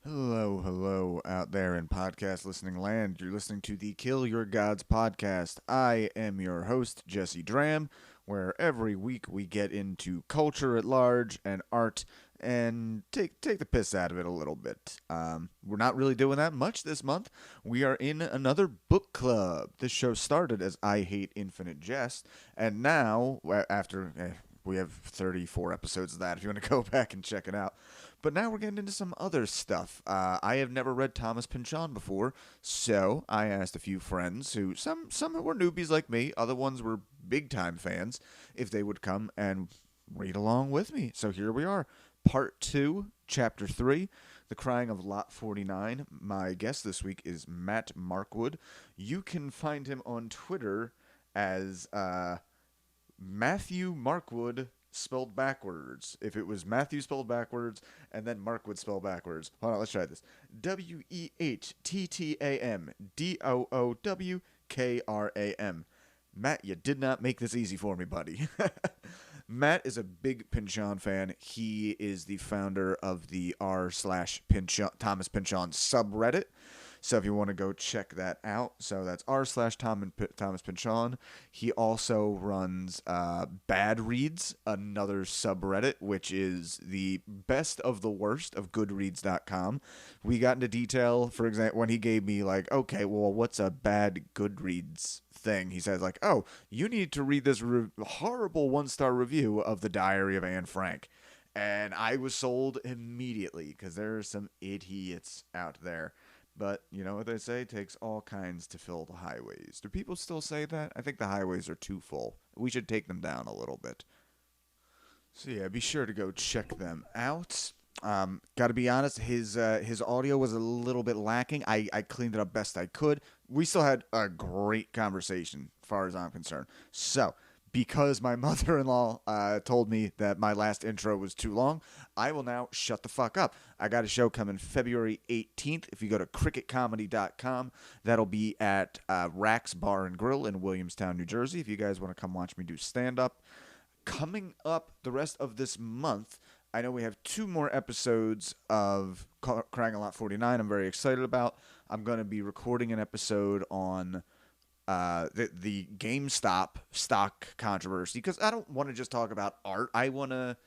Hello out there in podcast listening land. You're listening to the Kill Your Gods podcast. I am your host, Jesse Dram, where every week we get into culture at large and art and take the piss out of it a little bit. We're not really doing that much this month. We are in another book club. This show started as I Hate Infinite Jest, and now, we have 34 episodes of that if you want to go back and check it out. But now we're getting into some other stuff. I have never read Thomas Pynchon before, so I asked a few friends who some were newbies like me, other ones were big time fans, if they would come and read along with me. So here we are, Part 2, Chapter 3, The Crying of Lot 49. My guest this week is Matt Markwood. You can find him on Twitter as Matthew Markwood spelled backwards. If it was Matthew spelled backwards and then Markwood spelled backwards. Hold on, let's try this. WEHTTAMDOOWKRAM. Matt, you did not make this easy for me, buddy. Matt is a big Pynchon fan. He is the founder of the r/Thomas Pynchon subreddit. So if you want to go check that out, so that's r/Thomas Pynchon. He also runs Bad Reads, another subreddit, which is the best of the worst of Goodreads.com. We got into detail, for example, when he gave me like, okay, well, what's a bad Goodreads thing? He says like, oh, you need to read this horrible 1-star review of The Diary of Anne Frank. And I was sold immediately because there are some idiots out there. But you know what they say, takes all kinds to fill the highways. Do people still say that? I think the highways are too full. We should take them down a little bit. So yeah, be sure to go check them out. Got to be honest, his audio was a little bit lacking. I cleaned it up best I could. We still had a great conversation, as far as I'm concerned. So, because my mother-in-law told me that my last intro was too long, I will now shut the fuck up. I got a show coming February 18th. If you go to cricketcomedy.com, that'll be at Rack's Bar and Grill in Williamstown, New Jersey, if you guys want to come watch me do stand-up. Coming up the rest of this month, I know we have 2 more episodes of Crying a Lot 49 I'm very excited about. I'm going to be recording an episode on the GameStop stock controversy, because I don't want to just talk about art. I want to,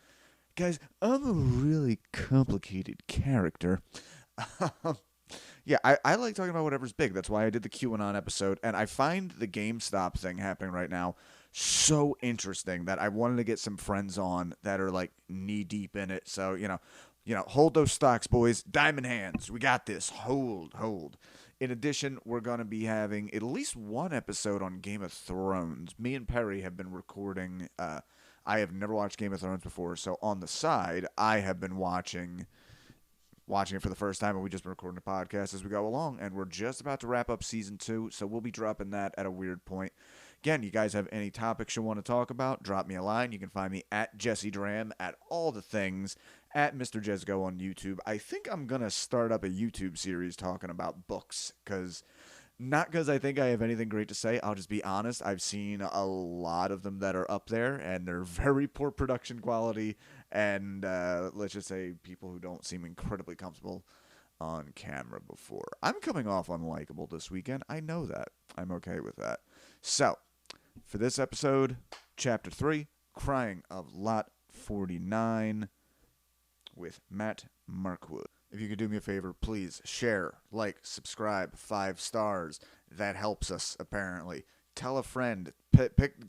guys, I'm a really complicated character. Yeah, I like talking about whatever's big. That's why I did the QAnon episode, and I find the GameStop thing happening right now so interesting that I wanted to get some friends on that are like knee deep in it. So, hold those stocks, boys. Diamond hands. We got this. Hold. In addition, we're going to be having at least one episode on Game of Thrones. Me and Perry have been recording. I have never watched Game of Thrones before, so on the side, I have been watching it for the first time, and we've just been recording a podcast as we go along, and we're just about to wrap up Season 2, so we'll be dropping that at a weird point. Again, you guys have any topics you want to talk about, drop me a line. You can find me at jessedraham at all the things, at Mr. Jesgo on YouTube. I think I'm going to start up a YouTube series talking about books, not because I think I have anything great to say. I'll just be honest. I've seen a lot of them that are up there, and they're very poor production quality, and let's just say people who don't seem incredibly comfortable on camera before. I'm coming off unlikable this weekend. I know that. I'm okay with that. So, for this episode, Chapter 3, Crying of Lot 49, with Matt Markwood. If you could do me a favor, please share, like, subscribe, 5 stars. That helps us, apparently. Tell a friend.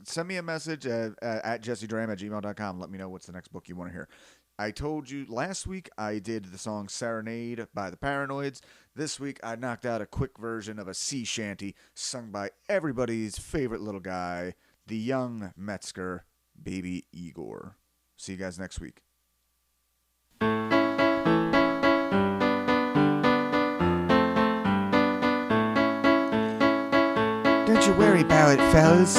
Send me a message at jessedraham@gmail.com. Let me know what's the next book you want to hear. I told you last week I did the song Serenade by the Paranoids. This week I knocked out a quick version of a sea shanty sung by everybody's favorite little guy, the young Metzger, Baby Igor. See you guys next week. Don't you worry about it, fellas.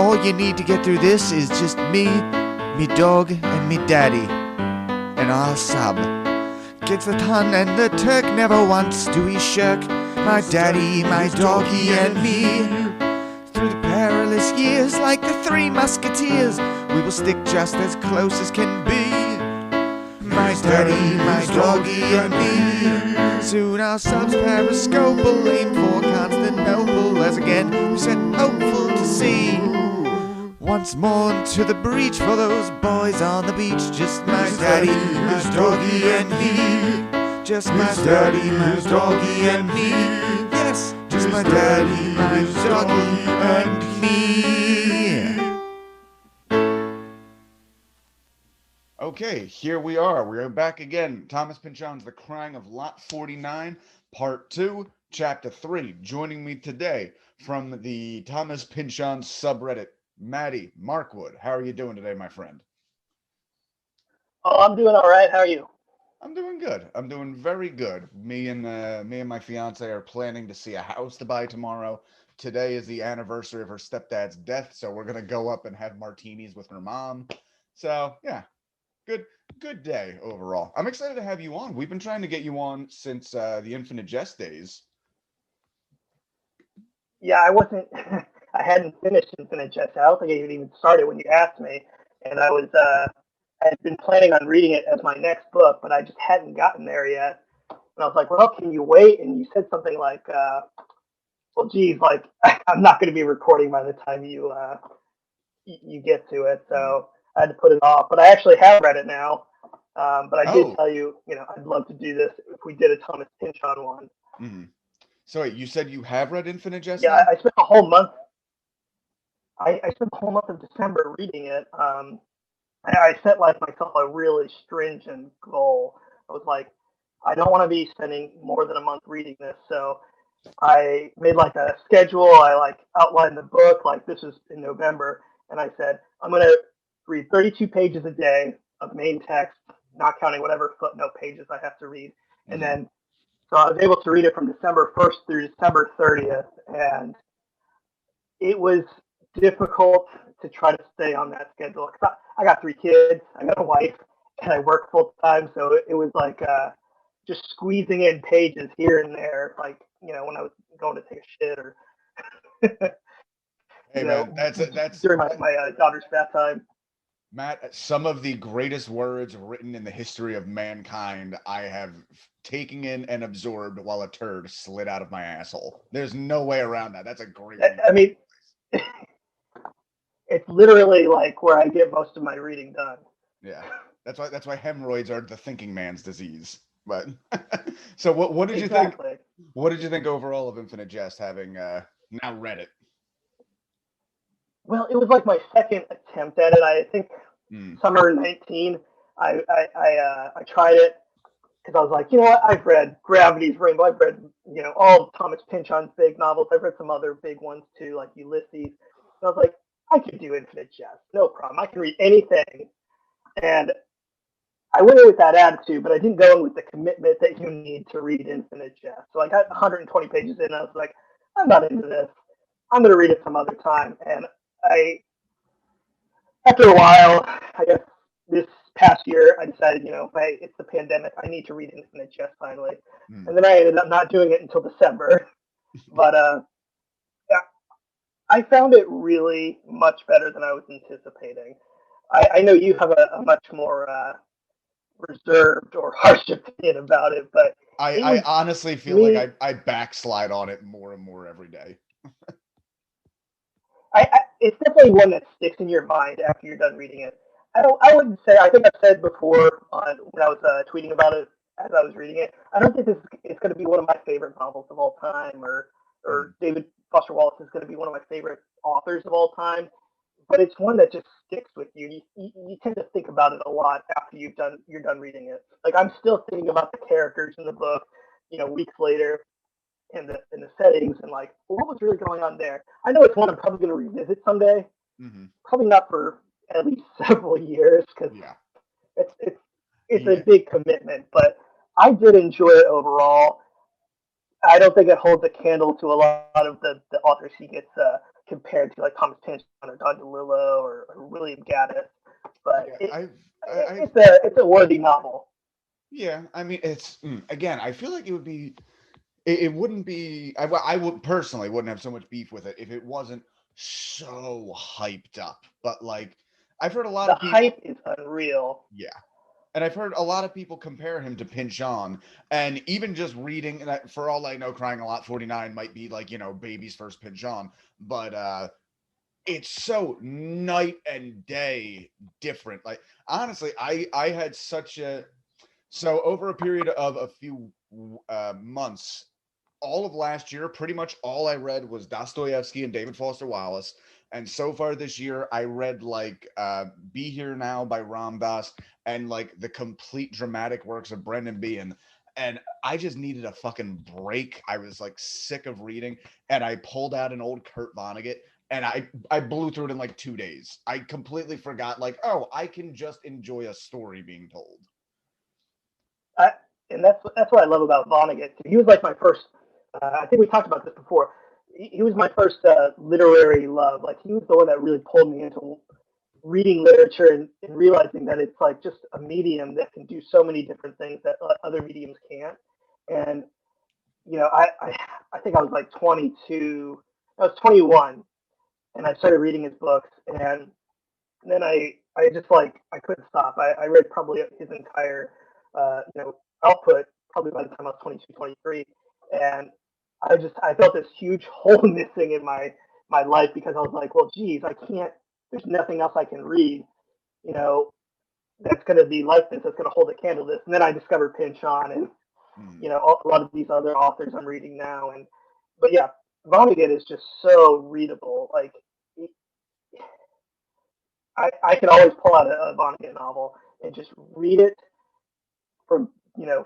All you need to get through this is just me dog, and me daddy, and our sub. Gets the ton and the Turk never once do we shirk. My daddy, my doggy, and me. Through the perilous years, like the 3 musketeers, we will stick just as close as can be. My my daddy, my doggy, and me. Soon our sub's periscope will aim for Constantinople as again we set hopeful to see. Once more to the breach for those boys on the beach. Just my daddy, my doggy, and me. Just my daddy, my doggy, and me. Yes, just my daddy, my doggy, and me. Okay, here we are. We're back again. Thomas Pynchon's The Crying of Lot 49, Part 2, Chapter 3. Joining me today from the Thomas Pynchon subreddit, Maddie Markwood. How are you doing today, my friend? Oh, I'm doing all right. How are you? I'm doing good. I'm doing very good. Me and my fiance are planning to see a house to buy tomorrow. Today is the anniversary of her stepdad's death, so we're gonna go up and have martinis with her mom. So yeah, good good day overall. I'm excited to have you on. We've been trying to get you on since the Infinite Jest days. Yeah, I wasn't. I hadn't finished Infinite Jest. I don't think I even started when you asked me, and I had been planning on reading it as my next book, but I just hadn't gotten there yet. And I was like, "Well, can you wait?" And you said something like, "Well, geez, like I'm not going to be recording by the time you get to it," Mm. so I had to put it off. But I actually have read it now. But I did Oh, tell you, I'd love to do this if we did a Thomas Pynchon one. hmm. So wait, you said you have read Infinite Jest Yeah, now? I spent a whole month I spent the whole month of December reading it. I set like myself a really stringent goal. I was like, I don't want to be spending more than a month reading this. So I made like a schedule. I like outlined the book. Like this is in November, and I said I'm gonna read 32 pages a day of main text, not counting whatever footnote pages I have to read. And Hmm. then so I was able to read it from December 1st through December 30th, and it was difficult to try to stay on that schedule. 'Cause I got 3 kids, I got a wife, and I work full time, so it was like just squeezing in pages here and there, like when I was going to take a shit or Hey man, during my daughter's bath time. Matt, some of the greatest words written in the history of mankind I have taken in and absorbed while a turd slid out of my asshole. There's no way around that. That's a great one. I mean, it's literally like where I get most of my reading done. Yeah. That's why hemorrhoids are the thinking man's disease. But so what did you think? Exactly. What did you think overall of Infinite Jest having now read it? Well, it was like my second attempt at it. I think Mm, summer 19. I tried it because I was like, you know what? I've read Gravity's Rainbow. I've read, all of Thomas Pynchon's big novels. I've read some other big ones too, like Ulysses. And I was like, I could do Infinite Jest, no problem. I can read anything. And I went in with that attitude, but I didn't go in with the commitment that you need to read Infinite Jest. So I got mm, 120 pages in, and I was like, I'm not into this. I'm going to read it some other time. And I, after a while, I guess this past year, I decided, hey, it's the pandemic. I need to read Infinite Jest finally. mm. And then I ended up not doing it until December. But yeah, I found it really much better than I was anticipating. I know you have a much more reserved or harsh opinion about it, but it I was honestly to feel like me. I backslide on it more and more every day. It's definitely one that sticks in your mind after you're done reading it. I wouldn't say. I think I've said before when I was tweeting about it as I was reading it. I don't think this is going to be one of my favorite novels of all time, Mm, or David Foster Wallace is going to be one of my favorite authors of all time. But it's one that just sticks with you. You tend to think about it a lot after you're done reading it. Like I'm still thinking about the characters in the book, weeks later, in the settings, and like, well, what was really going on there. I know it's one I'm probably going to revisit someday. hmm. Probably not for at least several years because Yeah. it's a Yeah. big commitment. But I did enjoy it overall. I don't think it holds a candle to a lot of the authors he gets compared to, like Thomas Pynchon or Don DeLillo or William Gaddis. But Yeah. I've it's a worthy novel. yeah. I mean, again. I feel like it wouldn't be. I would personally wouldn't have so much beef with it if it wasn't so hyped up. But like, I've heard a lot The of people. hype is unreal. Yeah. And I've heard a lot of people compare him to Pinchon, and even just reading that, for all I know, Crying a Lot 49 might be like, baby's first Pinchon, but it's so night and day different. Like, honestly, I had such a so over a period of a few months, all of last year, pretty much all I read was Dostoevsky and David Foster Wallace. And so far this year, I read like Be Here Now by Ram Dass and like the complete dramatic works of Brendan Behan. And I just needed a fucking break. I was like sick of reading, and I pulled out an old Kurt Vonnegut, and I blew through it in like 2 days. I completely forgot, like, oh, I can just enjoy a story being told. I, and that's what I love about Vonnegut. He was like my first. I think we talked about this before. He was my first literary love. Like he was the one that really pulled me into reading literature and realizing that it's like just a medium that can do so many different things that other mediums can't. And I think I was like 22. I was 21, and I started reading his books, and then I just like I couldn't stop. I read probably his entire output probably by the time I was 22, 23, and I felt this huge hole missing in my life because I was like, well, geez, I can't. There's nothing else I can read, you know, that's going to be like this. That's going to hold a candle to this. And then I discovered Pinchon and Hmm. a lot of these other authors I'm reading now. And but yeah, Vonnegut is just so readable. Like I can always pull out a Vonnegut novel and just read it from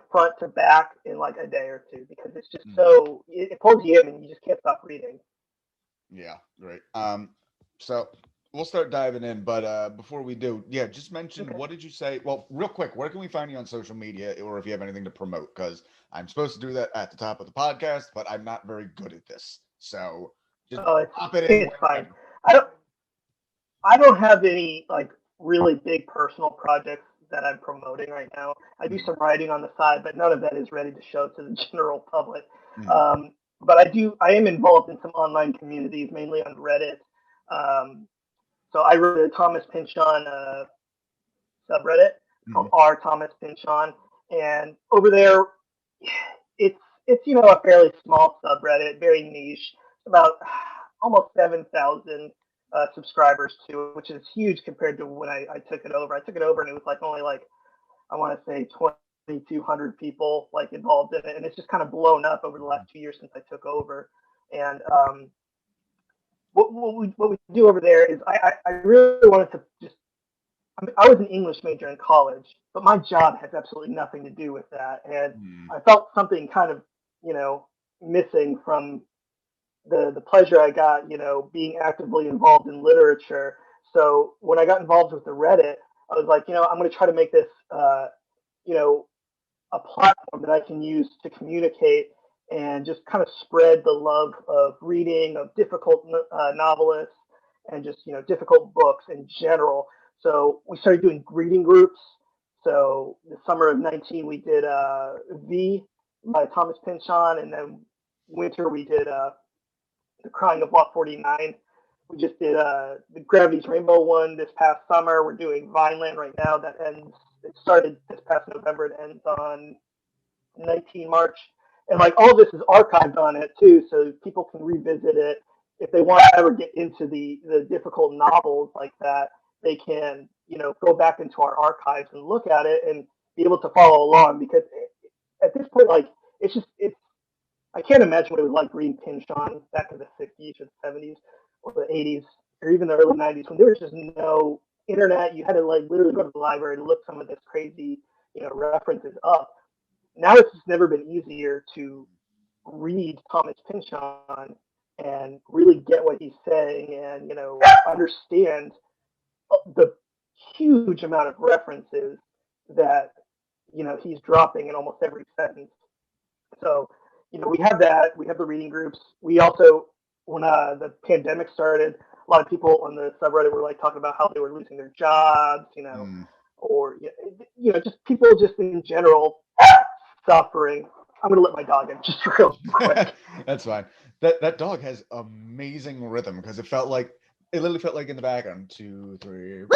front to back in like a day or two because it's just Hmm. so it pulls you in and you just can't stop reading. Yeah, great. So we'll start diving in, but before we do, yeah, just mention, Okay. what did you say? Well, real quick, where can we find you on social media, or if you have anything to promote? Because I'm supposed to do that at the top of the podcast, but I'm not very good at this. So just Oh, pop it in it's fine. wherever. I don't I don't have any like really big personal projects that I'm promoting right now. I do Mm, some writing on the side, but none of that is ready to show to the general public. mm, But I am involved in some online communities, mainly on Reddit. So I wrote a Thomas Pynchon subreddit called mm, R Thomas Pynchon, and over there, it's a fairly small subreddit, very niche, about almost 7,000 subscribers to it, which is huge compared to when I took it over. I took it over and it was like only like I want to say 2,200 people like involved in it, and it's just kind of blown up over the last 2 years since I took over. And what we do over there is I really wanted to just I was an English major in college, but my job has absolutely nothing to do with that. And mm, I felt something kind of, you know, missing from the pleasure I got, being actively involved in literature. So when I got involved with the Reddit, I was like, I'm going to try to make this, you know, a platform that I can use to communicate and just kind of spread the love of reading, of difficult novelists, and just difficult books in general. So we started doing reading groups. So the summer of 19, we did V by Thomas Pynchon, and then winter we did The Crying of Lot 49. We just did the Gravity's Rainbow one this past summer. We're doing Vineland right now. That ends. It started this past November. It ends on 19 March. And like all of this is archived on it too, so people can revisit it if they want to ever get into the difficult novels like that. They can go back into our archives and look at it and be able to follow along because at this point like it's I can't imagine what it was like reading Pynchon back in the 60s or the 70s or the 80s or even the early 90s when there was just no internet. You had to like literally go to the library and look some of this crazy references up. Now it's just never been easier to read Thomas Pynchon and really get what he's saying and understand the huge amount of references that he's dropping in almost every sentence. So we have that. We have the reading groups. We also, when the pandemic started, a lot of people on the subreddit were like talking about how they were losing their jobs, mm. or just people just in general suffering. I'm gonna let my dog in just real quick. That's fine. That dog has amazing rhythm because it literally felt like in the background, two, three, woo!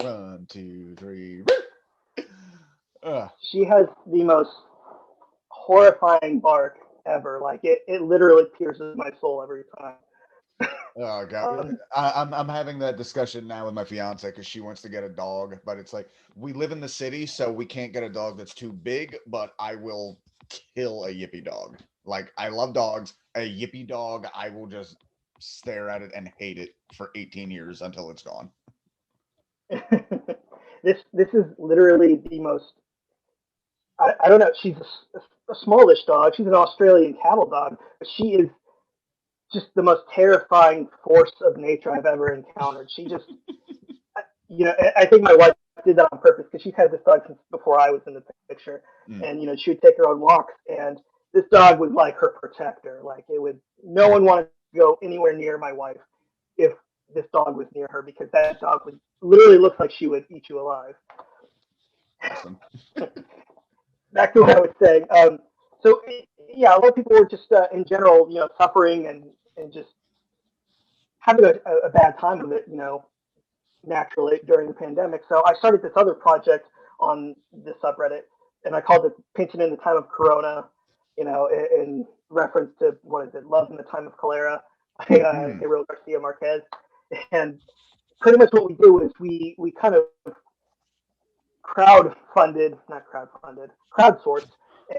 1, 2, 3, woo! Ugh. She has the most horrifying bark ever. Like it literally pierces my soul every time. Oh god, Um, I'm having that discussion now with my fiance because she wants to get a dog, but it's like we live in the city, so we can't get a dog that's too big. But I will kill a yippy dog. Like I love dogs. A yippy dog, I will just stare at it and hate it for 18 years until it's gone. this is literally the most. I don't know. She's a smallish dog. She's an Australian cattle dog, but she is just the most terrifying force of nature I've ever encountered. She just, I think my wife did that on purpose because she's had this dog since before I was in the picture, Mm. and she would take her on walks, and this dog was like her protector. Like it would, no one wanted to go anywhere near my wife if this dog was near her because that dog would literally look like she would eat you alive. Awesome. Back to what I was saying. So yeah, a lot of people were just in general, suffering and just having a bad time of it, naturally during the pandemic. So I started this other project on the subreddit, and I called it "Pinching in the Time of Corona," in reference to what is it, "Love in the Time of Cholera" by Mm. Gabriel Garcia Marquez. And pretty much what we do is we kind of not crowdsourced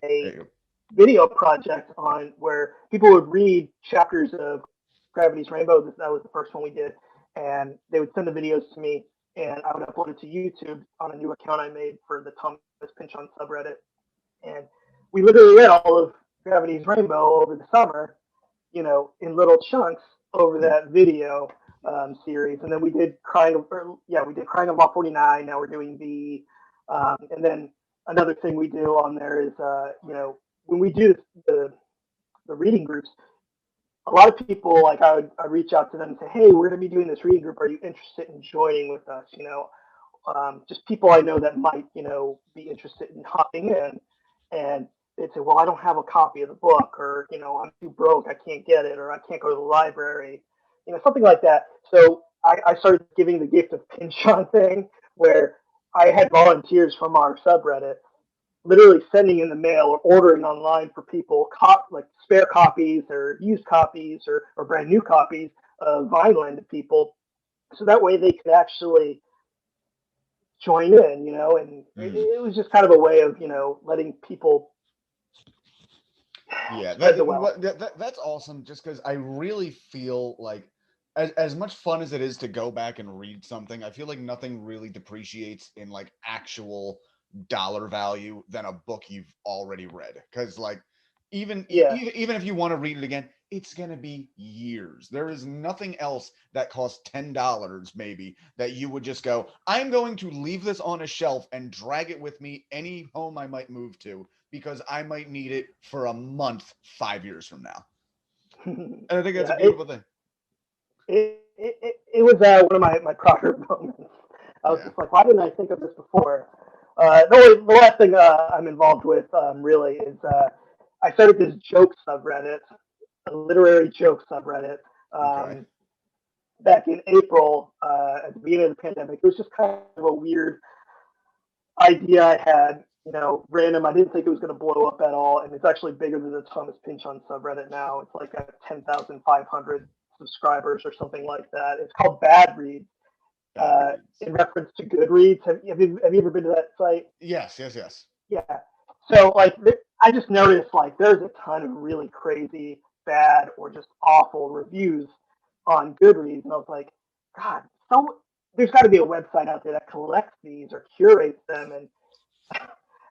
a There you video project on where people would read chapters of Gravity's Rainbow. That was the first one we did, and they would send the videos to me, and I would upload it to YouTube on a new account I made for the Thomas Pynchon subreddit. And we literally read all of Gravity's Rainbow over the summer, in little chunks over go. that video series. And then we did Crying of Law 49. Now we're doing and then another thing we do on there is, when we do the reading groups, a lot of people like I reach out to them and say, hey, we're going to be doing this reading group. Are you interested in joining with us? Just people I know that might, be interested in hopping in. And they'd say, well, I don't have a copy of the book, or, I'm too broke, I can't get it, or I can't go to the library, something like that. So I started giving the gift of Pinchon thing, where I had volunteers from our subreddit literally sending in the mail or ordering online for people like spare copies or used copies or brand new copies of Vineland to people, so that way they could actually join in, and Mm. it was just kind of a way of, letting people Yeah, spread the wealth. that's awesome. Just because I really feel like, as much fun as it is to go back and read something, I feel like nothing really depreciates in like actual dollar value than a book you've already read. Because like, Yeah. even if you want to read it again, it's gonna be years. There is nothing else that costs $10 maybe that you would just go, I'm going to leave this on a shelf and drag it with me any home I might move to because I might need it for a month 5 years from now. And I think that's a Yeah. beautiful thing. It was one of my prouder moments. I was Yeah. just like, why didn't I think of this before? The last thing I'm involved with really is I started this joke subreddit, a literary joke subreddit, Okay. um, back in April at the beginning of the pandemic. It was just kind of a weird idea I had, random. I didn't think it was going to blow up at all, and it's actually bigger than the Thomas Pynchon subreddit now. It's like at 10,500 subscribers or something like that. It's called Bad Read, Bad reads. in reference to Goodreads. Have you ever been to that site? Yes, yes, yes. Yeah. So like, I just noticed like there's a ton of really crazy, bad, or just awful reviews on Goodreads, and I was like, God, there's got to be a website out there that collects these or curates them, and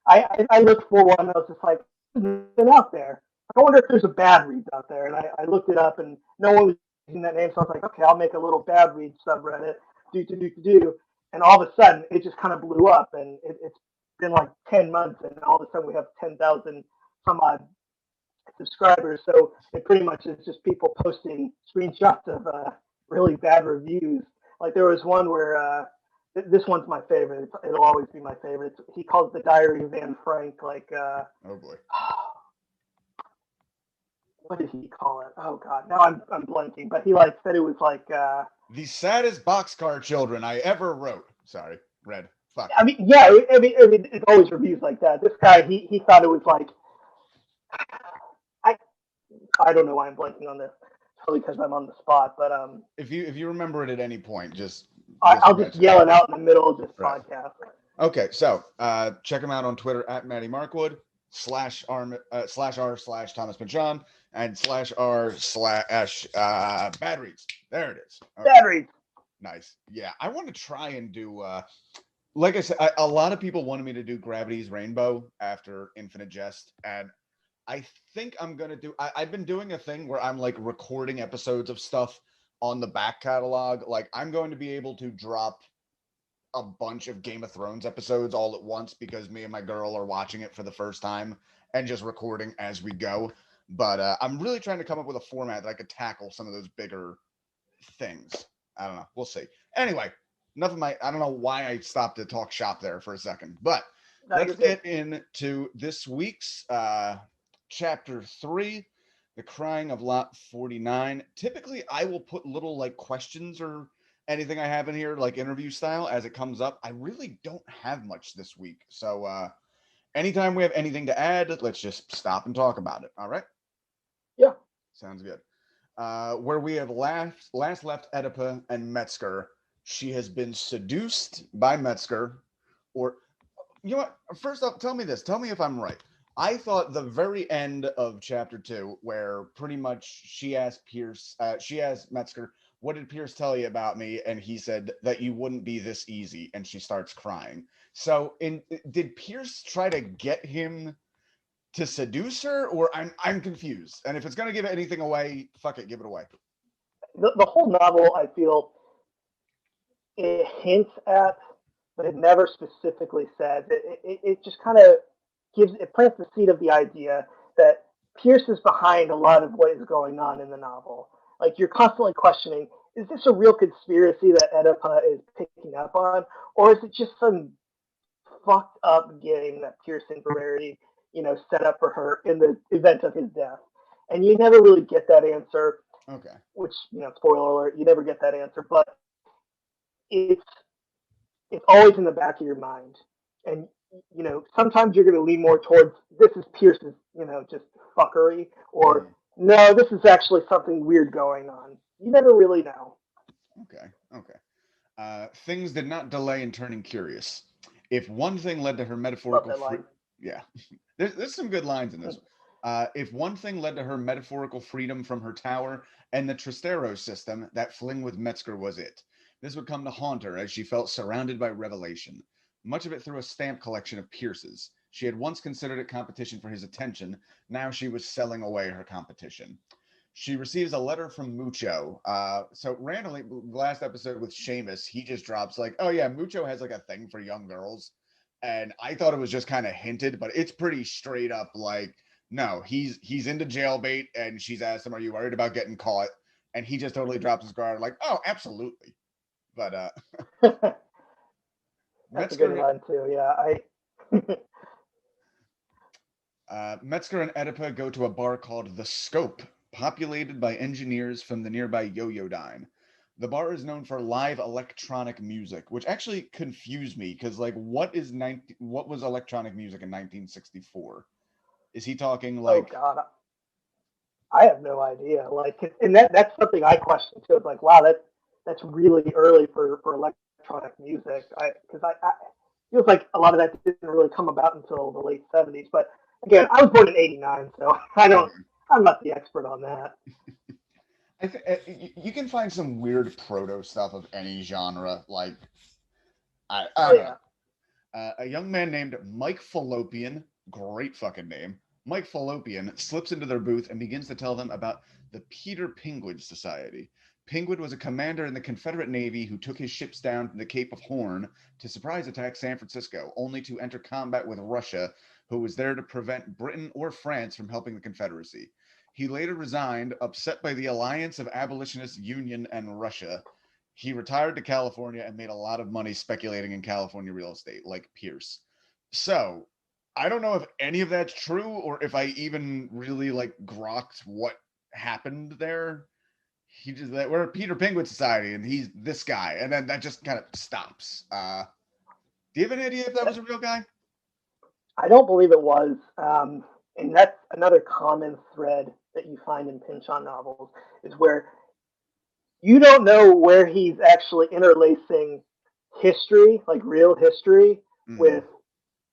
I looked for one. And I was just like, nothing out there. I wonder if there's a bad reads out there. And I looked it up, and no one was using that name. So I was like, okay, I'll make a little bad read subreddit. Do. And all of a sudden, it just kind of blew up, and it's been like 10 months, and all of a sudden we have 10,000 some odd subscribers. So it pretty much is just people posting screenshots of really bad reviews. Like there was one where this one's my favorite. It'll always be my favorite. He calls it the Diary of Anne Frank. Like Oh boy. what did he call it? Oh God, now I'm blanking. But he like said it was like The saddest boxcar children I ever wrote. Sorry, read. Fuck I it. mean, yeah, I mean, it's always reviews like that. This guy, he thought it was like, I, I don't know why I'm blanking on this. Probably because I'm on the spot, but If you remember it at any point, just I'll just mention it. yell it out in the middle of this Right. podcast. Okay, so check him out on Twitter at Matty Markwood /r/ Thomas Pinchon and /r/ Bad Reads. There it is. Okay, Batteries. nice. Yeah, I want to try and do like I said, a lot of people wanted me to do Gravity's Rainbow after Infinite Jest, and I think I'm gonna do. I've been doing a thing where I'm like recording episodes of stuff on the back catalog. Like I'm going to be able to drop a bunch of Game of Thrones episodes all at once because me and my girl are watching it for the first time and just recording as we go. But I'm really trying to come up with a format that I could tackle some of those bigger things. I don't know. We'll see. Anyway, enough of my. I don't know why I stopped to talk shop there for a second, but No, let's you're good. get into this week's chapter 3, the crying of lot 49. Typically I will put little like questions or anything I have in here like interview style as it comes up. I really don't have much this week, so anytime we have anything to add, let's just stop and talk about it. All right, Yeah. sounds good. Where we have last left Oedipa and Metzger, she has been seduced by Metzger, or you know what? First off, tell me this. Tell me if I'm right. I thought the very end of chapter 2, where pretty much she asked Metzger, "What did Pierce tell you about me?" And he said that you wouldn't be this easy, and she starts crying. So, did Pierce try to get him to seduce her, or I'm confused. And if it's gonna give anything away, fuck it, give it away. The whole novel, I feel, it hints at, but it never specifically says. It just kind of it plants the seed of the idea that Pierce is behind a lot of what is going on in the novel. Like you're constantly questioning, is this a real conspiracy that Oedipa is picking up on, or is it just some fucked up game that Pierce temporarily, set up for her in the event of his death? And you never really get that answer, Okay. which, spoiler alert, you never get that answer, but it's it's always in the back of your mind. And sometimes you're going to lean more towards this is Pierce's, just fuckery, or Mm, no, this is actually something weird going on. You never really know. okay. Okay. Things did not delay in turning curious. If one thing led to her Love metaphorical that free, line. yeah, there's some good lines in this. If one thing led to her metaphorical freedom from her tower and the Trastero system, that fling with Metzger was it. This would come to haunt her as she felt surrounded by revelation, much of it through a stamp collection of Pierce's. She had once considered it competition for his attention. Now she was selling away her competition. She receives a letter from Mucho. So randomly, last episode with Seamus, he just drops like, "Oh yeah, Mucho has like a thing for young girls," and I thought it was just kind of hinted, but it's pretty straight up like, no, he's into jailbait, and she's asked him, "Are you worried about getting caught?" And he just totally drops his guard, like, "Oh, absolutely." But That's a good Metzger line too. Yeah, Metzger and Oedipa go to a bar called The Scope, populated by engineers from the nearby Yo-Yo-Dine. The bar is known for live electronic music, which actually confused me because, like, what was electronic music in 1964? Is he talking oh like, God, I have no idea. Like, and that's something I question too. It's like, wow, that's really early for electronic music. Because I feels like a lot of that didn't really come about until the late '70s. But again, I was born in '89, so I don't. mm, I'm not the expert on that. you can find some weird proto stuff of any genre. Like, I Oh don't know. yeah, A young man named Mike Fallopian, great fucking name, Mike Fallopian, slips into their booth and begins to tell them about the Peter Pingwid Society. Pingwid was a commander in the Confederate Navy who took his ships down to the Cape of Horn to surprise attack San Francisco, only to enter combat with Russia, who was there to prevent Britain or France from helping the Confederacy. He later resigned, upset by the alliance of Abolitionist Union and Russia. He retired to California and made a lot of money speculating in California real estate, like Pierce. So I don't know if any of that's true or if I even really like grokked what happened there. He just we're a Peter Penguin Society and he's this guy, and then that just kind of stops. Do you have any idea if that was a real guy? I don't believe it was. And that's another common thread that you find in Pynchon novels is where you don't know where he's actually interlacing history, like real history, Mm-hmm. with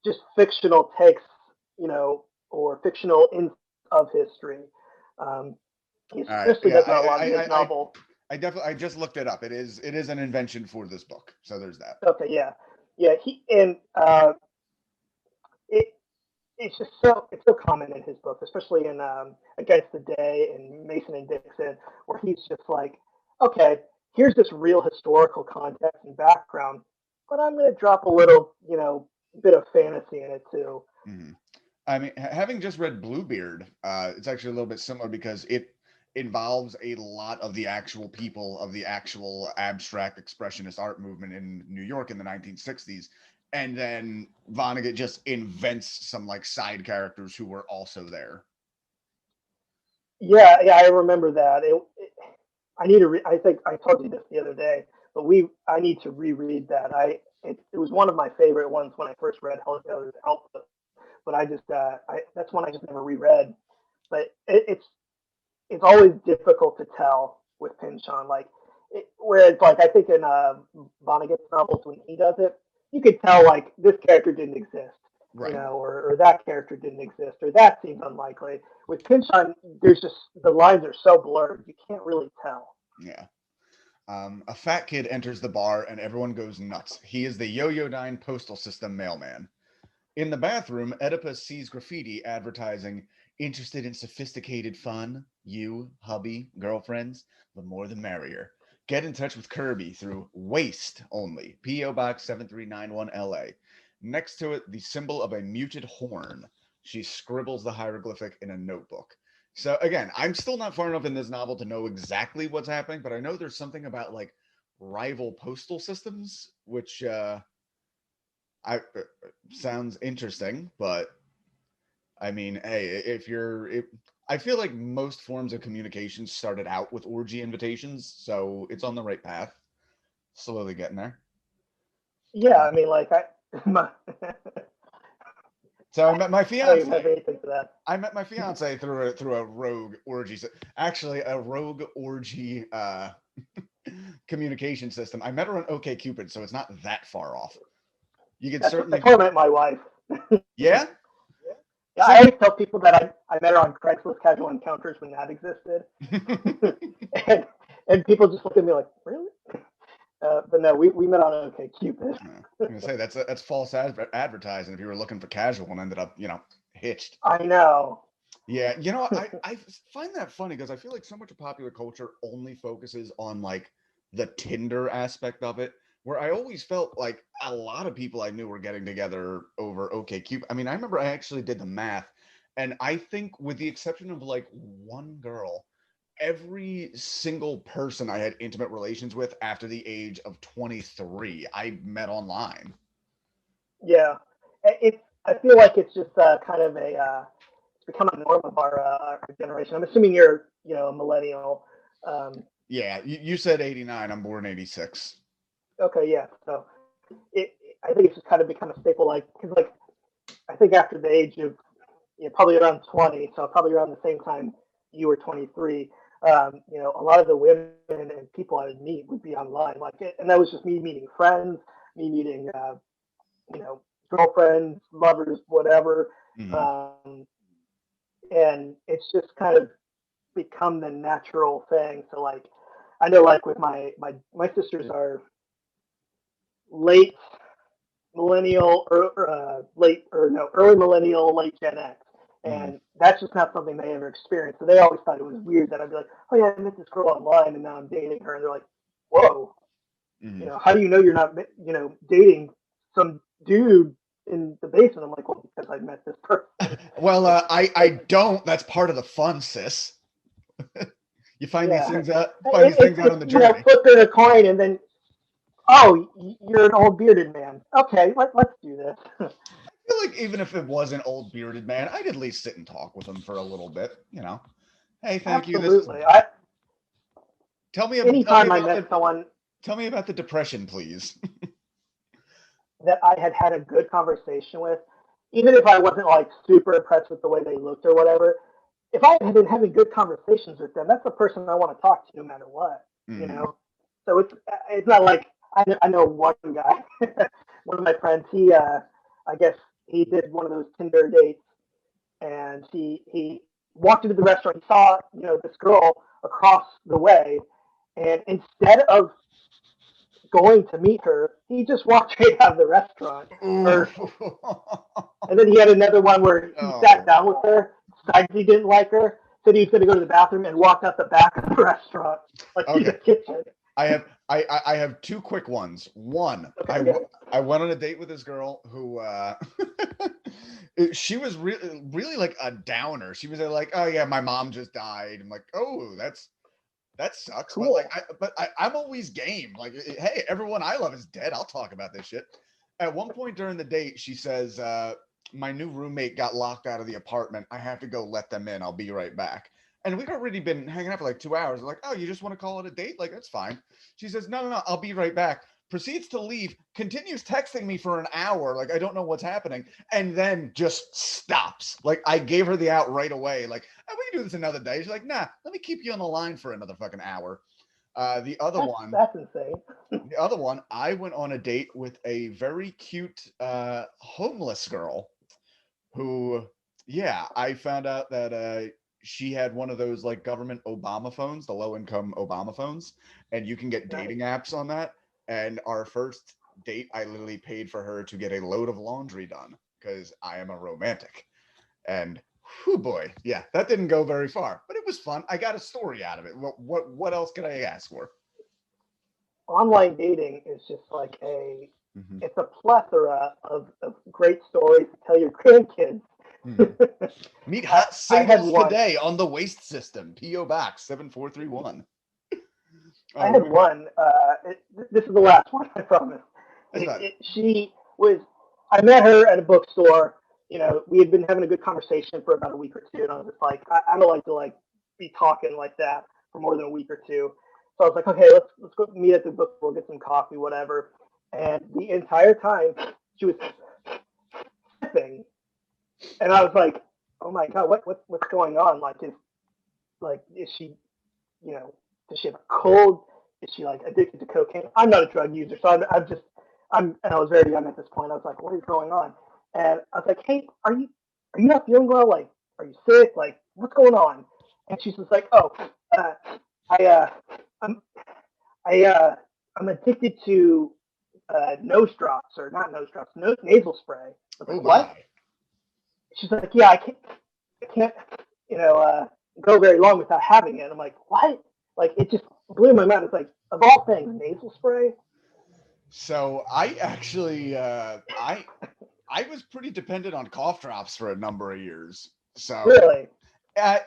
just fictional takes, or fictional in of history. Um, he All right. especially Yeah, does that a lot in his novel. I definitely I just looked it up. It is an invention for this book. So there's that. Okay, yeah, yeah. It it's so common in his book, especially in Against the Day and Mason and Dixon, where he's just like, okay, here's this real historical context and background, but I'm going to drop a little, bit of fantasy in it too. Hmm. I mean, having just read Bluebeard, it's actually a little bit similar because it involves a lot of the actual people of the actual abstract expressionist art movement in New York in the 1960s. And then Vonnegut just invents some like side characters who were also there. Yeah, yeah, I remember that. I need to. I think I told you this the other day, but I need to reread that. It was one of my favorite ones when I first read Hell's Output, but that's one I just never reread. But it's always difficult to tell with Pynchon. Whereas, like, I think in Vonnegut's novels, when he does it, you could tell, like, this character didn't exist, Right. or that character didn't exist, or that seems unlikely. With Pynchon, there's just the lines are so blurred, you can't really tell. Yeah. A fat kid enters the bar and everyone goes nuts. He is the Yo-Yo-Dine postal system mailman. In the bathroom, Oedipus sees graffiti advertising, interested in sophisticated fun? You, hubby, girlfriends? The more the merrier. Get in touch with Kirby through Waste Only, P.O. Box 7391 LA. Next to it, the symbol of a muted horn. She scribbles the hieroglyphic in a notebook. So again, I'm still not far enough in this novel to know exactly what's happening, but I know there's something about like rival postal systems, which I sounds interesting, but I mean, hey, I feel like most forms of communication started out with orgy invitations, so it's on the right path. Slowly getting there. Yeah, Uh, I mean, like, I so I met my don't even fiance. have anything for that. I met my fiance through a rogue orgy. Actually, a rogue orgy communication system. I met her on OkCupid, so it's not that far off. You could That's certainly, where I met my wife. yeah. Yeah, I See, always tell people that I met her on Craigslist Casual Encounters when that existed, and and people just look at me like, really? But no, we met on OK Cupid. I'm gonna say that's false advertising. If you were looking for casual and ended up, hitched. I know. Yeah, I find that funny because I feel like so much of popular culture only focuses on like the Tinder aspect of it, where I always felt like a lot of people I knew were getting together over OkCupid. I mean, I remember I actually did the math, and I think with the exception of like one girl, every single person I had intimate relations with after the age of 23, I met online. Yeah, I feel like it's just kind of it's become a norm of our generation. I'm assuming you're a millennial. Um, Yeah, you said 89. I'm born 86. okay, yeah. So I think it's just kind of become a staple, like because like I think after the age of probably around 20, so probably around the same time you were 23. A lot of the women and people I would meet would be online, and that was just me meeting friends, me meeting, girlfriends, lovers, whatever. Mhm. Um, and it's just kind of become the natural thing. So like, I know like with my sisters are late millennial or late or no early millennial, late Gen X, Mhm. and that's just not something they ever experienced. So they always thought it was weird that I'd be like, oh yeah, I met this girl online and now I'm dating her, and they're like, whoa, Mhm. how do you know you're not dating some dude in the basement? I'm like, well, because I met this person. Well, I Like, don't. That's part of the fun, sis. You find these yeah, things out. Find these it's things out it's on the journey. flipping a coin and then oh, you're an old bearded man. Okay, let's do this. I feel like even if it was an old bearded man, I'd at least sit and talk with him for a little bit. Hey, thank you. This is. Absolutely. I Tell me Anytime I about met the someone, tell me about the depression, please. that I had had a good conversation with, even if I wasn't like super impressed with the way they looked or whatever. If I had been having good conversations with them, that's the person I want to talk to no matter what, you Mm-hmm. know. So it's not like I know one guy, one of my friends. I guess he did one of those Tinder dates, and he walked into the restaurant. He saw this girl across the way, and instead of going to meet her, he just walked straight out of the restaurant. Ooh. Or and then he had another one where he sat Oh, down with her, decided he didn't like her, said he was going to go to the bathroom, and walked out the back of the restaurant, like to the okay. kitchen. I have two quick ones. One, Okay, good. I went on a date with this girl who she was really like a downer. She was like, "Oh yeah, my mom just died." I'm like, "Oh, that sucks." But like, Cool. I'm always game. Like, hey, everyone I love is dead. I'll talk about this shit. At one point during the date, she says, "My new roommate got locked out of the apartment. I have to go let them in. I'll be right back." And we'd already been hanging out for like 2 hours. I'm like, "Oh, you just want to call it a date? Like, that's fine." She says, "No, no, no. I'll be right back." Proceeds to leave. Continues texting me for an hour. Like, I don't know what's happening, and then just stops. Like, I gave her the out right away. Like, "Oh, we can do this another day." She's like, "Nah, let me keep you on the line for another fucking hour." The other That's one, that's insane. I went on a date with a very cute homeless girl who, yeah, I found out that she had one of those like government Obama phones, the low income Obama phones, and you can get Nice. dating apps on that. And our first date, I literally paid for her to get a load of laundry done because I am a romantic. And whew, boy, yeah, that didn't go very far, but it was fun. I got a story out of it. What else could I ask for? Online dating is just like Mm-hmm. it's a plethora of great stories to tell your grandkids. Mm-hmm. Meet I hot I had singles one. today on the Waste System, P.O. Box 7431. I Oh, had one. This is the last one, I promise. that's about She was. I met her at a bookstore. We had been having a good conversation for about a week or two, and I was just like, I don't like to like be talking like that for more than a week or two. So I was like, okay, let's go meet at the bookstore, get some coffee, whatever. And the entire time she was sipping, and I was like, oh my god, what's going on? Is she you know, does she have a cold? Is she like addicted to cocaine? I'm not a drug user, so and I was very young at this point. I was like, what is going on? And I was like, hey, are you not feeling well? Like, are you sick? Like, what's going on? And she's just like, oh, uh, I, I'm, I'm addicted to nose drops or not nose drops, nasal spray. I was oh like, what? my. She's like, yeah, I can't, you know, go very long without having it. I'm like, what? Like, it just blew my mind. It's like, of all things, nasal spray. So I actually I was pretty dependent on cough drops for a number of years. So Really?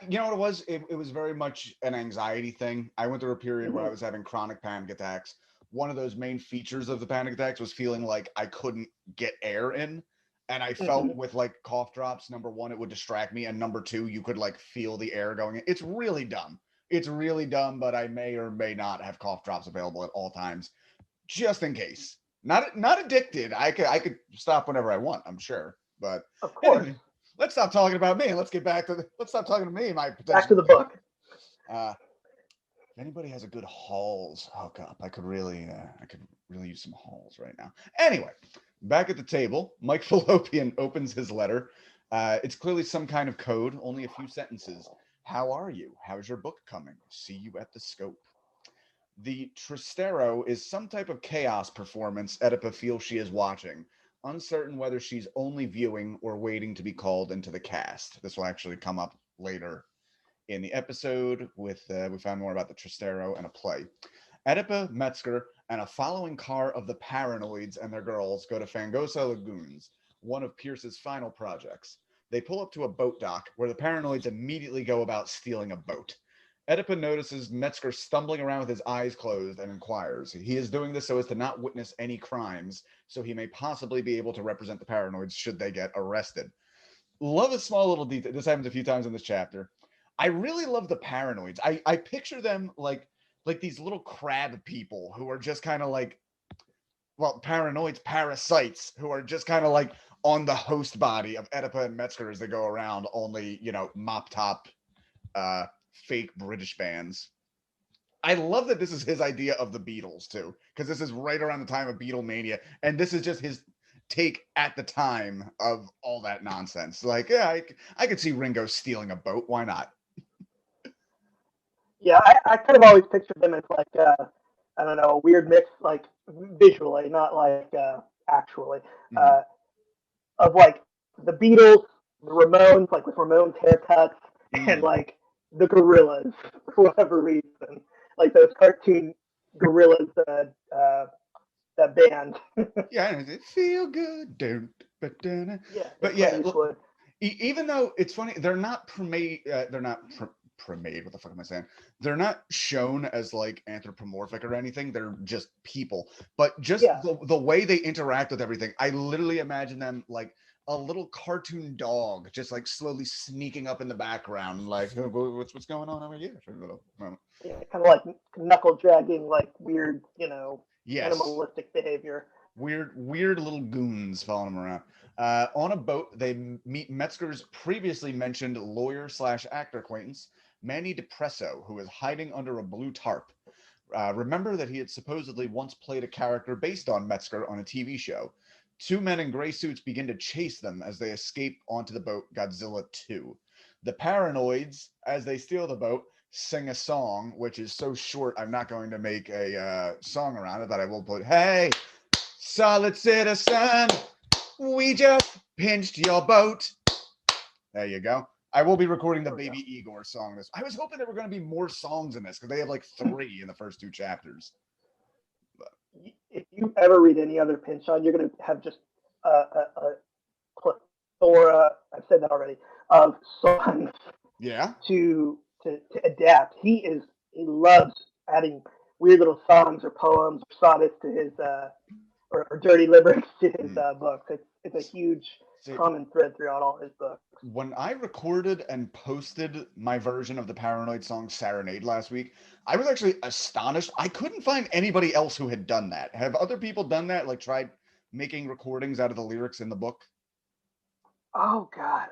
you know what it was? It was very much an anxiety thing. I went through a period where I Hmm. was having chronic panic attacks. One of those main features of the panic attacks was feeling like I couldn't get air in. And I felt Hmm. with like cough drops, number one, it would distract me. And number two, you could like feel the air going in. It's really dumb. It's really dumb, but I may or may not have cough drops available at all times, just in case. Not addicted. I could stop whenever I want, I'm sure. But Of course. anyway, let's stop talking about me and let's get back to let's stop talking to me and my Back potential to the book. uh, if anybody has a good Halls hookup, I could really use some Halls right now. Anyway, back at the table, Mike Fallopian opens his letter. It's clearly some kind of code, only a few sentences. How are you? How's your book coming? See you at the scope. The Tristero is some type of chaos performance Oedipa feels she is watching, uncertain whether she's only viewing or waiting to be called into the cast. This will actually come up later in the episode with we found more about the Tristero and a play. Oedipa, Metzger, and a following car of the Paranoids and their girls go to Fangosa Lagoons, one of Pierce's final projects. They pull up to a boat dock where the Paranoids immediately go about stealing a boat. Oedipa notices Metzger stumbling around with his eyes closed and inquires. He is doing this so as to not witness any crimes, so he may possibly be able to represent the Paranoids should they get arrested. Love a small little detail. This happens a few times in this chapter. I really love the Paranoids. I picture them like these little crab people who are just kind of like well, paranoids, parasites, who are just kind of like on the host body of Oedipa and Metzger as they go around, only, mop top, uh, fake British bands. I love that this is his idea of the Beatles too, because this is right around the time of Beatlemania, and this is just his take at the time of all that nonsense. Like, yeah, I could see Ringo stealing a boat. Why not? Yeah, I kind of always pictured them as like I don't know, a weird mix, like visually, not like actually, Mhm. uh, of like the Beatles, the Ramones, like with Ramones haircuts, and Mm. like the Gorillas for whatever reason, like those cartoon Gorillas that band. Yeah, and it feel good, don't, Yeah, the but yeah, Clint Eastwood. even though it's funny, they're not pre-made. What the fuck am I saying? They're not shown as like anthropomorphic or anything. They're just people. But just Yeah, the way they interact with everything, I literally imagine them like a little cartoon dog, just like slowly sneaking up in the background, like, "Oh, what's going on over here?" yeah, kind of like knuckle dragging, like weird, Yes, animalistic behavior. weird little goons following him around. On a boat, they meet Metzger's previously mentioned lawyer slash actor acquaintance, Manny Depresso, who is hiding under a blue tarp. Remember that he had supposedly once played a character based on Metzger on a TV show. Two men in gray suits begin to chase them as they escape onto the boat Godzilla 2. The paranoids, as they steal the boat, sing a song, which is so short, I'm not going to make a song around it, but I will put, "Hey, solid citizen, we just pinched your boat." There you go. I will be recording the There we Baby go. Igor song. This, I was hoping there were going to be more songs in this because they have like three in the first two chapters. But, If you ever read any other Pinchon, you're going to have just a plethora, I've said that already, of songs yeah. to adapt. He loves adding weird little songs or poems or sonnets to his or dirty lyrics to his Mm. books. It's a huge See, common thread throughout all his books. when I recorded and posted my version of the Paranoid song Serenade last week, I was actually astonished. I couldn't find anybody else who had done that. Have other people done that? Like tried making recordings out of the lyrics in the book? Oh God,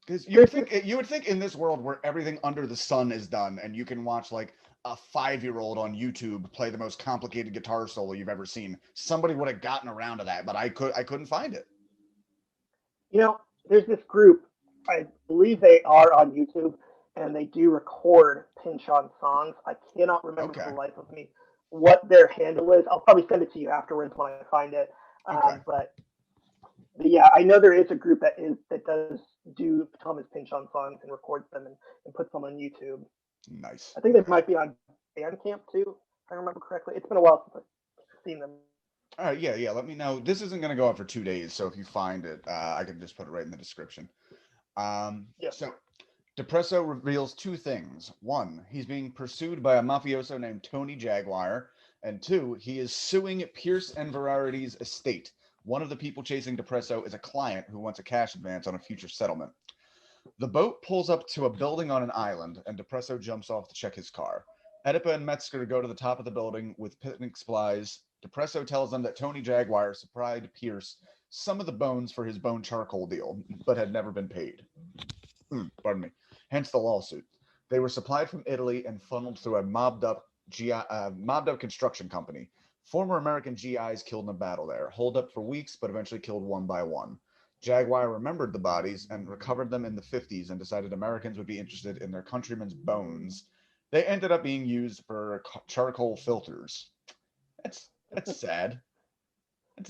Because there's this. you would think in this world where everything under the sun is done, and you can watch like a 5-year-old on YouTube play the most complicated guitar solo you've ever seen, somebody would have gotten around to that. But I couldn't find it. There's this group. I believe they are on YouTube, and they do record pinch on songs. I cannot remember for the Okay, life of me what their handle is. I'll probably send it to you afterwards when I find it. okay, But yeah, I know there is a group that does do Thomas Pinch on songs and records them and puts them on YouTube. nice. I think they Okay. might be on Bandcamp too, if I remember correctly. It's been a while since I've seen them. All right, yeah, yeah. Let me know. This isn't going to go out for 2 days, so if you find it, I can just put it right in the description. Yeah. So Depresso reveals two things. One, he's being pursued by a mafioso named Tony Jaguar, and two, he is suing Pierce and Vararity's estate. One of the people chasing Depresso is a client who wants a cash advance on a future settlement. The boat pulls up to a building on an island, and Depresso jumps off to check his car. Oedipa and Metzger go to the top of the building with picnic supplies. Depresso tells them that Tony Jaguar supplied Pierce some of the bones for his bone charcoal deal, but had never been paid. Pardon me. Hence the lawsuit. They were supplied from Italy and funneled through a mobbed up construction company. Former American GIs killed in a battle there, holed up for weeks, but eventually killed one by one. Jaguar remembered the bodies and recovered them in the 50s and decided Americans would be interested in their countrymen's bones. They ended up being used for charcoal filters. That's sad.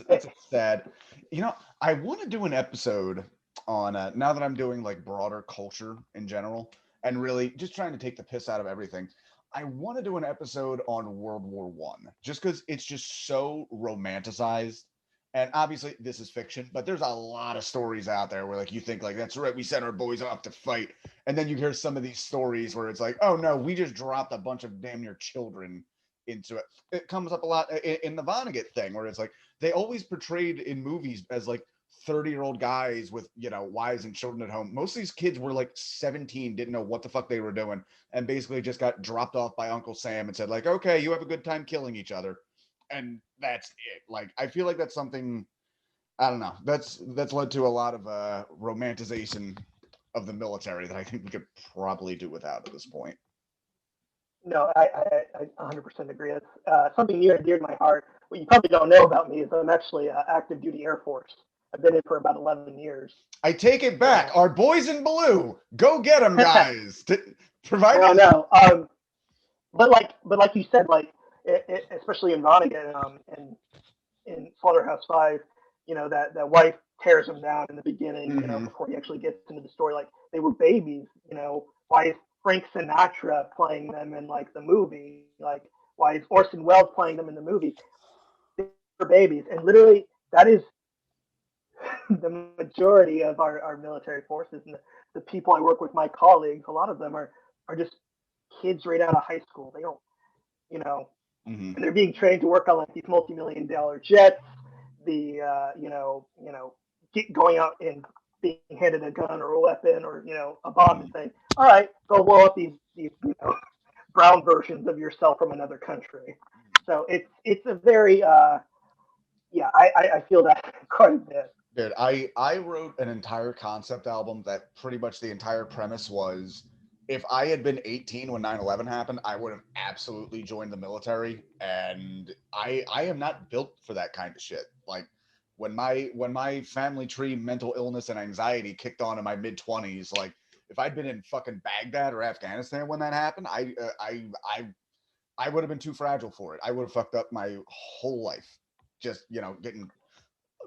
That's sad. You know, I want to do an episode on now that I'm doing like broader culture in general and really just trying to take the piss out of everything. I want to do an episode on World War One, just because it's just so romanticized. And obviously, this is fiction, but there's a lot of stories out there where, like, you think, like, that's right, we sent our boys off to fight, and then you hear some of these stories where it's like, oh no, we just dropped a bunch of damn near children into it. It comes up a lot in the Vonnegut thing, where it's like they always portrayed in movies as like 30-year-old guys with, wives and children at home. Most of these kids were like 17, didn't know what the fuck they were doing, and basically just got dropped off by Uncle Sam and said, like, okay, you have a good time killing each other. and that's it. Like, I feel like that's something, I don't know. That's led to a lot of romanticization of the military that I think we could probably do without at this point. No, I 100% agree. It's something near and dear to my heart. What you probably don't know about me is I'm actually active duty Air Force. I've been in for about 11 years. I take it back. So, Our boys in blue, go get them, guys. no, Provided. no. But like you said, like especially in Vonnegut in Slaughterhouse 5, that wife tears him down in the beginning. Mm-hmm. Before he actually gets into the story, like they were babies. Why is Frank Sinatra playing them in like the movie? Like why is Orson Welles playing them in the movie? They were babies, and literally that is the majority of our military forces and the people I work with, my colleagues. A lot of them are just kids right out of high school. They don't, you know, Mm-hmm. and they're being trained to work on like these multi-million-dollar jets, the going out and being handed a gun or a weapon or a bomb and saying, "All right, go blow up these brown versions of yourself from another country." So it's a very yeah, I feel that quite a bit. Dude, I wrote an entire concept album that pretty much the entire premise was, if I had been 18 when 9/11 happened, I would have absolutely joined the military, and I am not built for that kind of shit. Like, when my family tree mental illness and anxiety kicked on in my mid 20s, like, if I'd been in fucking Baghdad or Afghanistan when that happened, I would have been too fragile for it. I would have fucked up my whole life, just, getting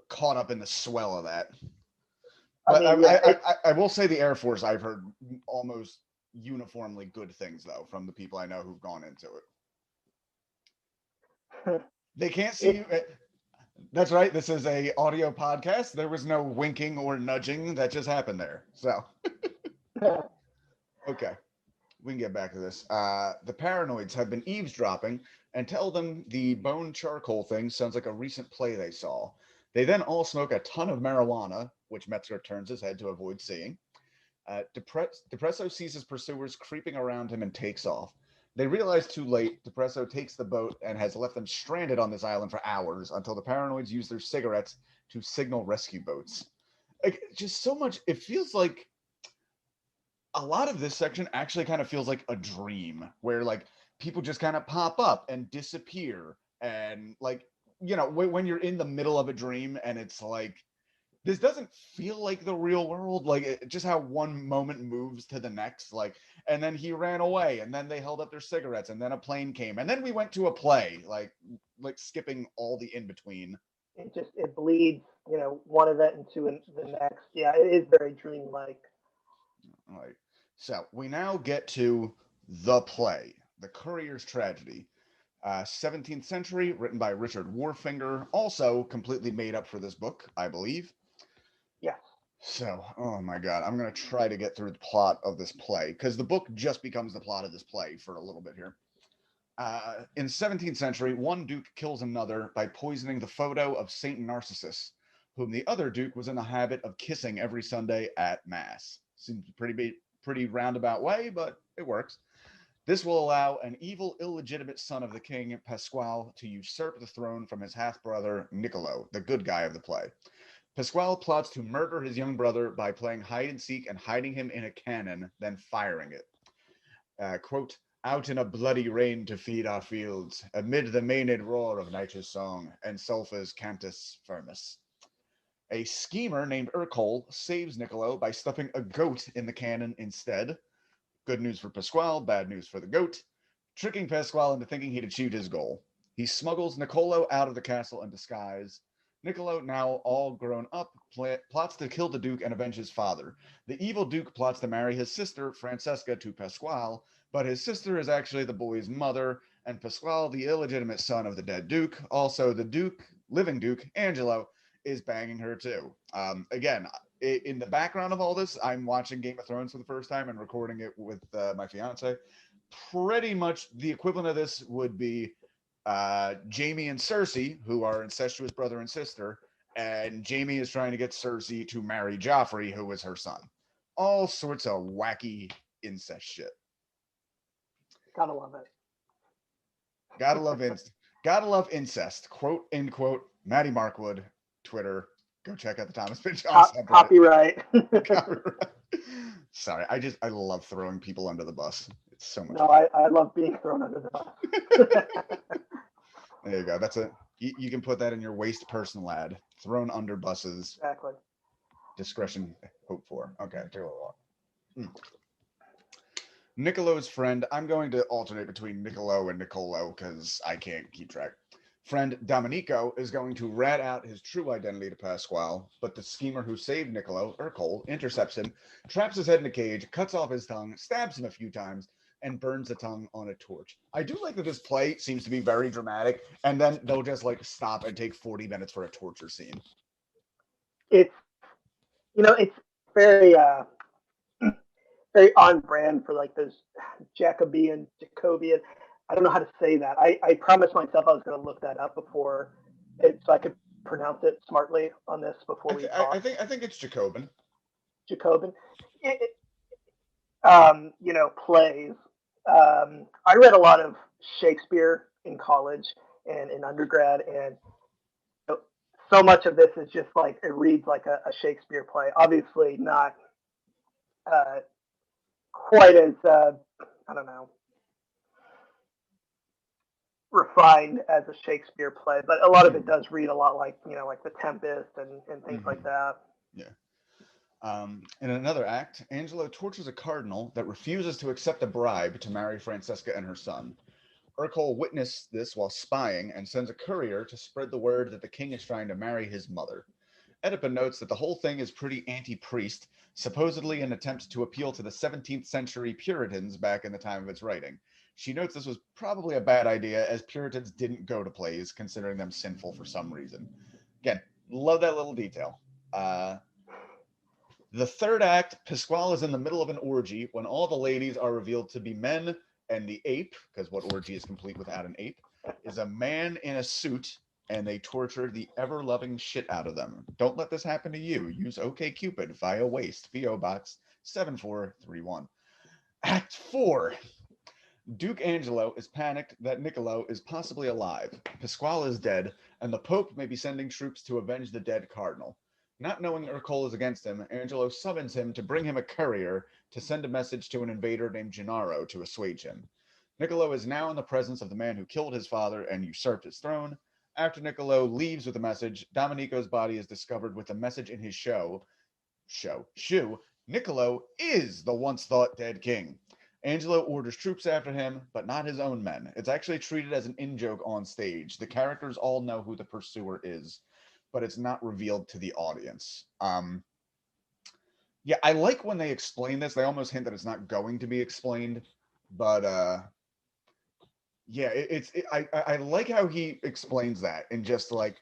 caught up in the swell of that. I But mean, yeah, I will say the Air Force, I've heard almost uniformly good things though from the people I know who've gone into it. They can't see it's you. That's right. This is a audio podcast. There was no winking or nudging that just happened there. So okay, we can get back to this. The paranoids have been eavesdropping and tell them the bone charcoal thing sounds like a recent play they saw. They then all smoke a ton of marijuana, which Metzger turns his head to avoid seeing. Depresso sees his pursuers creeping around him and takes off. They realize too late. Depresso takes the boat and has left them stranded on this island for hours until the paranoids use their cigarettes to signal rescue boats. Like, just so much. It feels like a lot of this section actually kind of feels like a dream where, like, people just kind of pop up and disappear. And, like, when you're in the middle of a dream and it's like, this doesn't feel like the real world, like, just how one moment moves to the next, like, and then he ran away and then they held up their cigarettes and then a plane came and then we went to a play, like skipping all the in between. it bleeds one event into the next. Yeah, it is very dreamlike. All right, so we now get to the play, The Courier's Tragedy. 17th century, written by Richard Warfinger, also completely made up for this book, I believe. Yes. So, oh my God, I'm going to try to get through the plot of this play because the book just becomes the plot of this play for a little bit here. In the 17th century, one duke kills another by poisoning the photo of Saint Narcissus, whom the other duke was in the habit of kissing every Sunday at Mass. Seems pretty roundabout way, but it works. This will allow an evil, illegitimate son of the king, Pasquale, to usurp the throne from his half brother, Niccolo, the good guy of the play. Pasquale plots to murder his young brother by playing hide and seek and hiding him in a cannon, then firing it. Quote, out in a bloody rain to feed our fields, amid the maenad roar of Nitre's song, and Sulphur's cantus firmus. A schemer named Urkel saves Niccolo by stuffing a goat in the cannon instead. Good news for Pasquale, bad news for the goat, tricking Pasquale into thinking he'd achieved his goal. He smuggles Niccolo out of the castle in disguise. Niccolo, now all grown up, plots to kill the Duke and avenge his father. The evil Duke plots to marry his sister, Francesca, to Pasquale, but his sister is actually the boy's mother, and Pasquale, the illegitimate son of the dead Duke, also the Duke, living Duke, Angelo, is banging her too. Again, in the background of all this, I'm watching Game of Thrones for the first time and recording it with my fiance. Pretty much the equivalent of this would be Jamie and Cersei, who are incestuous brother and sister, and Jamie is trying to get Cersei to marry Joffrey, who is her son. All sorts of wacky incest shit. Gotta love it. Gotta love incest. Gotta love incest. Quote, end quote, Maddie Markwood, Twitter. Go check out the Thomas Pynchon subreddit. Copyright. Sorry, I love throwing people under the bus. It's so much No, fun. I love being thrown under the bus. There you go. That's a you can put that in your waste person, lad. Thrown under buses. Exactly. Discretion hoped for. Okay, too long. Niccolo's friend. I'm going to alternate between Niccolo and Niccolo because I can't keep track. Friend Domenico is going to rat out his true identity to Pasquale, but the schemer who saved Niccolo, Urkel, intercepts him, traps his head in a cage, cuts off his tongue, stabs him a few times, and burns the tongue on a torch. I do like that this play seems to be very dramatic, and then they'll just like stop and take 40 minutes for a torture scene. It's it's very very on brand for like those Jacobean. I don't know how to say that. I promised myself I was going to look that up before, so I could pronounce it smartly on this before we talk. I think it's Jacobin. Jacobin. Plays. I read a lot of Shakespeare in college and in undergrad, and so much of this is just like it reads like a Shakespeare play. Obviously, not uh, quite as I don't know refined as a Shakespeare play, but a lot of it does read a lot like like The Tempest and things like that. Yeah. In another act, Angelo tortures a cardinal that refuses to accept a bribe to marry Francesca and her son. Urkel witnessed this while spying and sends a courier to spread the word that the king is trying to marry his mother. Oedipa notes that the whole thing is pretty anti-priest, supposedly an attempt to appeal to the 17th century Puritans back in the time of its writing. She notes this was probably a bad idea, as Puritans didn't go to plays, considering them sinful for some reason. Again, love that little detail. The third act, Pasquale is in the middle of an orgy when all the ladies are revealed to be men, and the ape, because what orgy is complete without an ape, is a man in a suit, and they torture the ever-loving shit out of them. Don't let this happen to you. Use OkCupid via Waste, PO Box 7431. Act 4. Duke Angelo is panicked that Niccolo is possibly alive. Pasquale is dead, and the Pope may be sending troops to avenge the dead cardinal. Not knowing Ercole is against him, Angelo summons him to bring him a courier to send a message to an invader named Gennaro to assuage him. Niccolo is now in the presence of the man who killed his father and usurped his throne. After Niccolo leaves with the message, Domenico's body is discovered with a message in his shoe. Niccolo is the once thought dead king. Angelo orders troops after him, but not his own men. It's actually treated as an in-joke on stage. The characters all know who the pursuer is, but it's not revealed to the audience. Yeah, I like when they explain this. They almost hint that it's not going to be explained, but yeah, I like how he explains that, and just like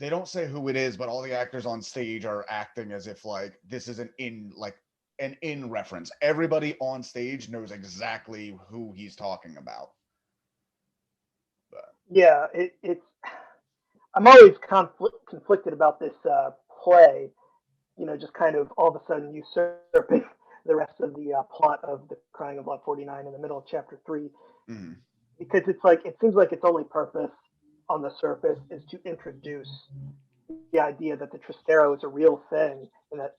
they don't say who it is, but all the actors on stage are acting as if like this is an in reference. Everybody on stage knows exactly who he's talking about. But Yeah, it's. I'm always conflicted about this play. Just kind of all of a sudden usurping the rest of the plot of the Crying of Lot 49 in the middle of chapter 3, mhm. because it's like it seems like its only purpose on the surface is to introduce the idea that the Trastero is a real thing, and that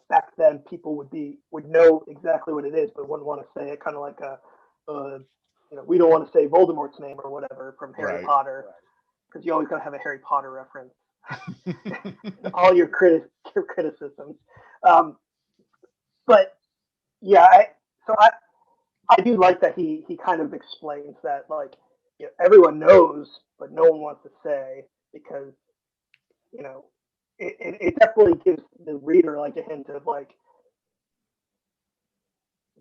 back then people would know exactly what it is, but wouldn't want to say it, kind of like we don't want to say Voldemort's name or whatever from Harry Right. Potter, because you always got to have a Harry Potter reference. All your criticisms, um, but yeah, I do like that he kind of explains that, like, everyone knows, but no one wants to say, because you know it definitely gives the reader like a hint of, like,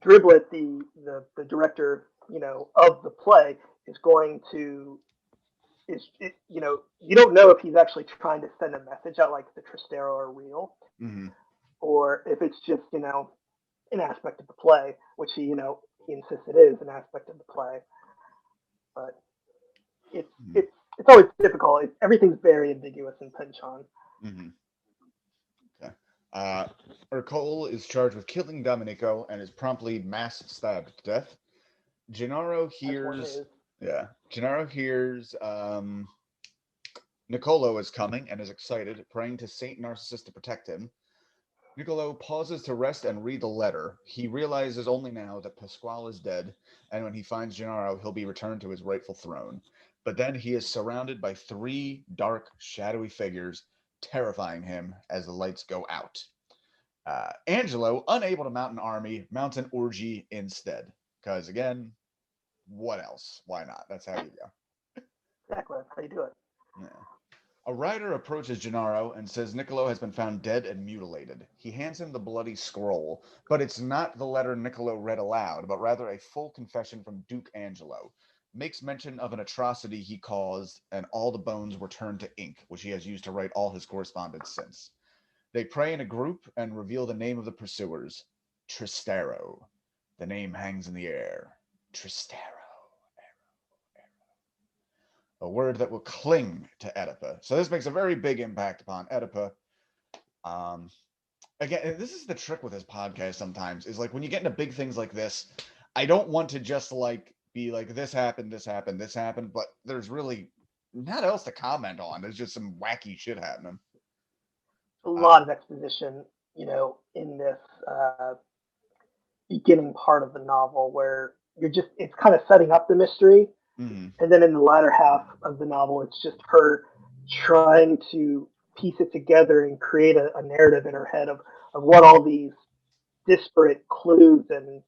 Driblet, the director, of the play, is going to you don't know if he's actually trying to send a message out, like the Trastero are real, Mm-hmm. or if it's just an aspect of the play, which he insists it is an aspect of the play. But it's Mm-hmm. it's always difficult. Everything's very ambiguous in Penchon. Mm-hmm. Okay. Ercole is charged with killing Domenico and is promptly mass stabbed to death. Gennaro As one hears, is. Yeah. Gennaro hears Niccolo is coming and is excited, praying to Saint Narcissus to protect him. Niccolo pauses to rest and read the letter. He realizes only now that Pasquale is dead, and when he finds Gennaro, he'll be returned to his rightful throne. But then he is surrounded by three dark, shadowy figures, terrifying him as the lights go out. Angelo, unable to mount an army, mounts an orgy instead. Because, again, what else? Why not? That's how you go. Exactly, that's how you do it. Yeah. A rider approaches Gennaro and says Niccolo has been found dead and mutilated. He hands him the bloody scroll, but it's not the letter Niccolo read aloud, but rather a full confession from Duke Angelo. Makes mention of an atrocity he caused, and all the bones were turned to ink, which he has used to write all his correspondence since. They pray in a group and reveal the name of the pursuers Tristero. The name hangs in the air. Tristero. A word that will cling to Oedipa. So this makes a very big impact upon Oedipa. Um, Again, this is the trick with this podcast sometimes, is like when you get into big things like this, I don't want to just like be like, this happened, this happened, this happened, but there's really not else to comment on. There's just some wacky shit happening. A Uh, lot of exposition, in this beginning part of the novel where it's kind of setting up the mystery. mhm. And then in the latter half of the novel, it's just her trying to piece it together and create a narrative in her head of what all these disparate clues and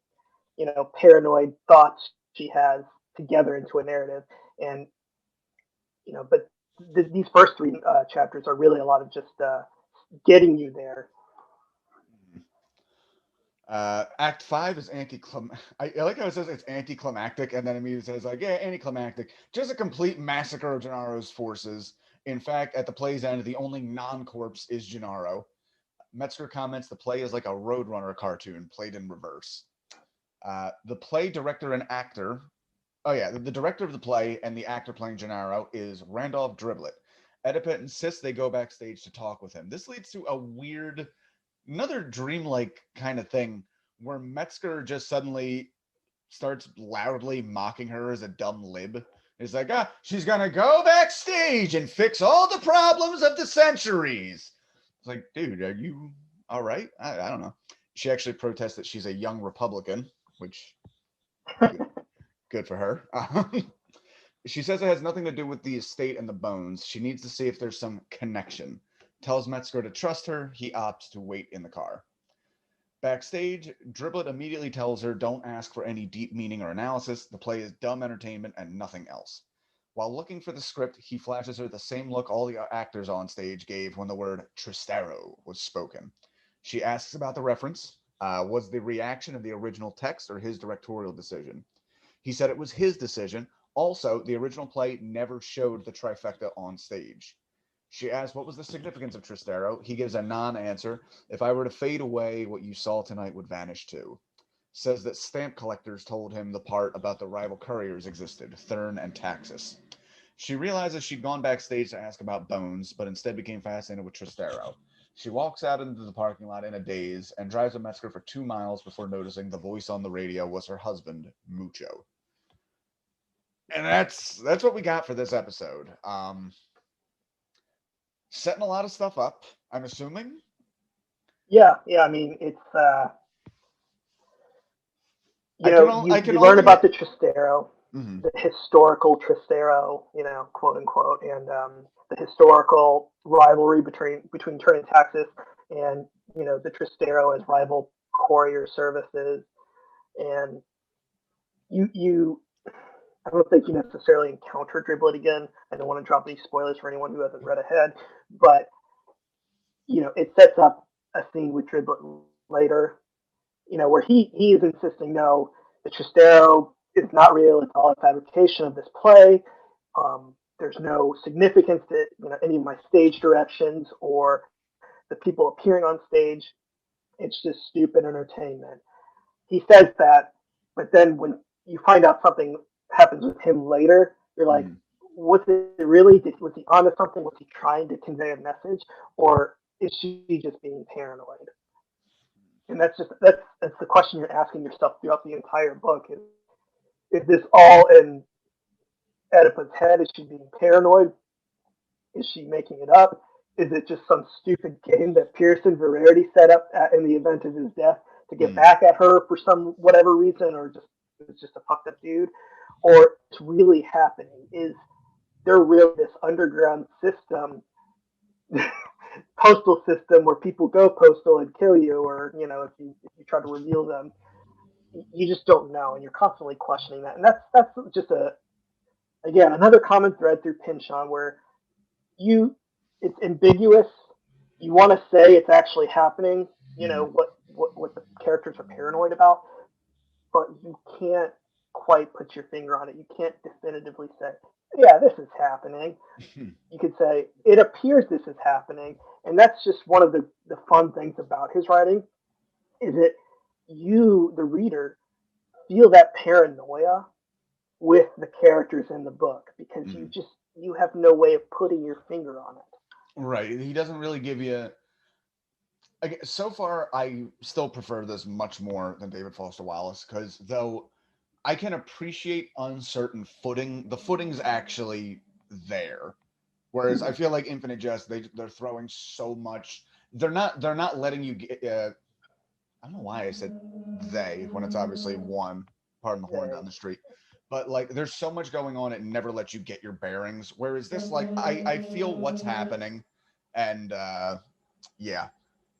paranoid thoughts she has together into a narrative. And but these first three chapters are really a lot of just getting you there. Act 5 is I like how it says it's anticlimactic, and then immediately says like, yeah, anticlimactic. Just a complete massacre of Gennaro's forces. In fact, at the play's end, the only non-corpse is Gennaro. Metzger comments the play is like a Roadrunner cartoon played in reverse. The play director and actor. Oh yeah, the director of the play and the actor playing Gennaro is Randolph Driblet. Oedipus insists they go backstage to talk with him. This leads to another dreamlike kind of thing where Metzger just suddenly starts loudly mocking her as a dumb lib. He's like, she's gonna go backstage and fix all the problems of the centuries. It's like, dude, are you all right? I don't know. She actually protests that she's a young Republican, which good, good for her. She says it has nothing to do with the estate and the bones. She needs to see if there's some connection. Tells Metzger to trust her. He opts to wait in the car. Backstage, Driblet immediately tells her don't ask for any deep meaning or analysis. The play is dumb entertainment and nothing else. While looking for the script, he flashes her the same look all the actors on stage gave when the word Tristero was spoken. She asks about the reference. Was the reaction of the original text or his directorial decision? He said it was his decision. Also, the original play never showed the trifecta on stage. She asks what was the significance of Tristero. He gives a non answer. If I were to fade away, what you saw tonight would vanish too. Says that stamp collectors told him the part about the rival couriers existed, Thurn and Taxis. She realizes she'd gone backstage to ask about Bones, but instead became fascinated with Tristero. She walks out into the parking lot in a daze and drives a Metzger for 2 miles before noticing the voice on the radio was her husband, Mucho. And that's what we got for this episode. Setting a lot of stuff up, I'm assuming. Yeah, yeah. I mean, it's I you can you learn only. about the Tristero, Mhm. the historical Tristero, quote unquote, and the historical rivalry between Turn and Taxis, and the Tristero as rival courier services, and you I don't think you necessarily encounter Driblet again. I don't want to drop any spoilers for anyone who hasn't read ahead, but it sets up a scene with Driblet later, where he is insisting, no, the Tristero is not real. It's all a fabrication of this play. There's no significance to any of my stage directions or the people appearing on stage. It's just stupid entertainment. He says that, but then when you find out something happens with him later, you're like, Mhm. was it really? Was he onto something? Was he trying to convey a message, or is she just being paranoid? And that's the question you're asking yourself throughout the entire book: is this all an Oedipus' head? Is she being paranoid? Is she making it up? Is it just some stupid game that Pearson Verity set up in the event of his death to get Mm. back at her for some whatever reason, or just it's just a fucked up dude, or it's really happening? Is there really this underground system, postal system, where people go postal and kill you, or if you try to reveal them, you just don't know, and you're constantly questioning that, and that's just a again another common thread through Pinchon where you it's ambiguous. You want to say it's actually happening, Mm. what the characters are paranoid about, but you can't quite put your finger on it. You can't definitively say, yeah, this is happening. You could say it appears this is happening, and that's just one of the fun things about his writing is that you, the reader, feel that paranoia with the characters in the book because Mm. you have no way of putting your finger on it. Right. He doesn't really give you. So far, I still prefer this much more than David Foster Wallace because though I can appreciate uncertain footing, the footing's actually there. Whereas I feel like Infinite Jest, they're throwing so much. They're not letting you get. I don't know why I said they when it's obviously one. Pardon the horn They, down the street. But like, there's so much going on, it never lets you get your bearings. Whereas this, like, I feel what's happening, and yeah,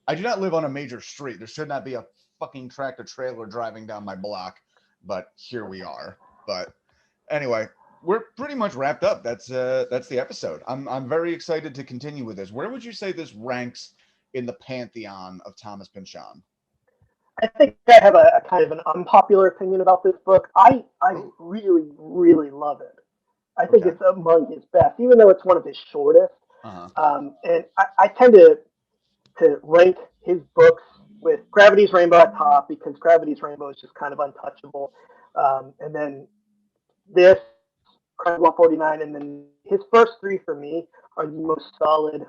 I do not live on a major street. There should not be a fucking tractor trailer driving down my block, but here we are. But anyway, we're pretty much wrapped up. That's the episode. I'm very excited to continue with this. Where would you say this ranks in the pantheon of Thomas Pynchon? I think I have a kind of an unpopular opinion about this book. I Oh, really really love it. I think okay. it's among his best, even though it's one of his shortest. Uh huh. And I tend to rank his books with Gravity's Rainbow at top because Gravity's Rainbow is just kind of untouchable. And then this, Crime 149, and then his first three for me are the most solid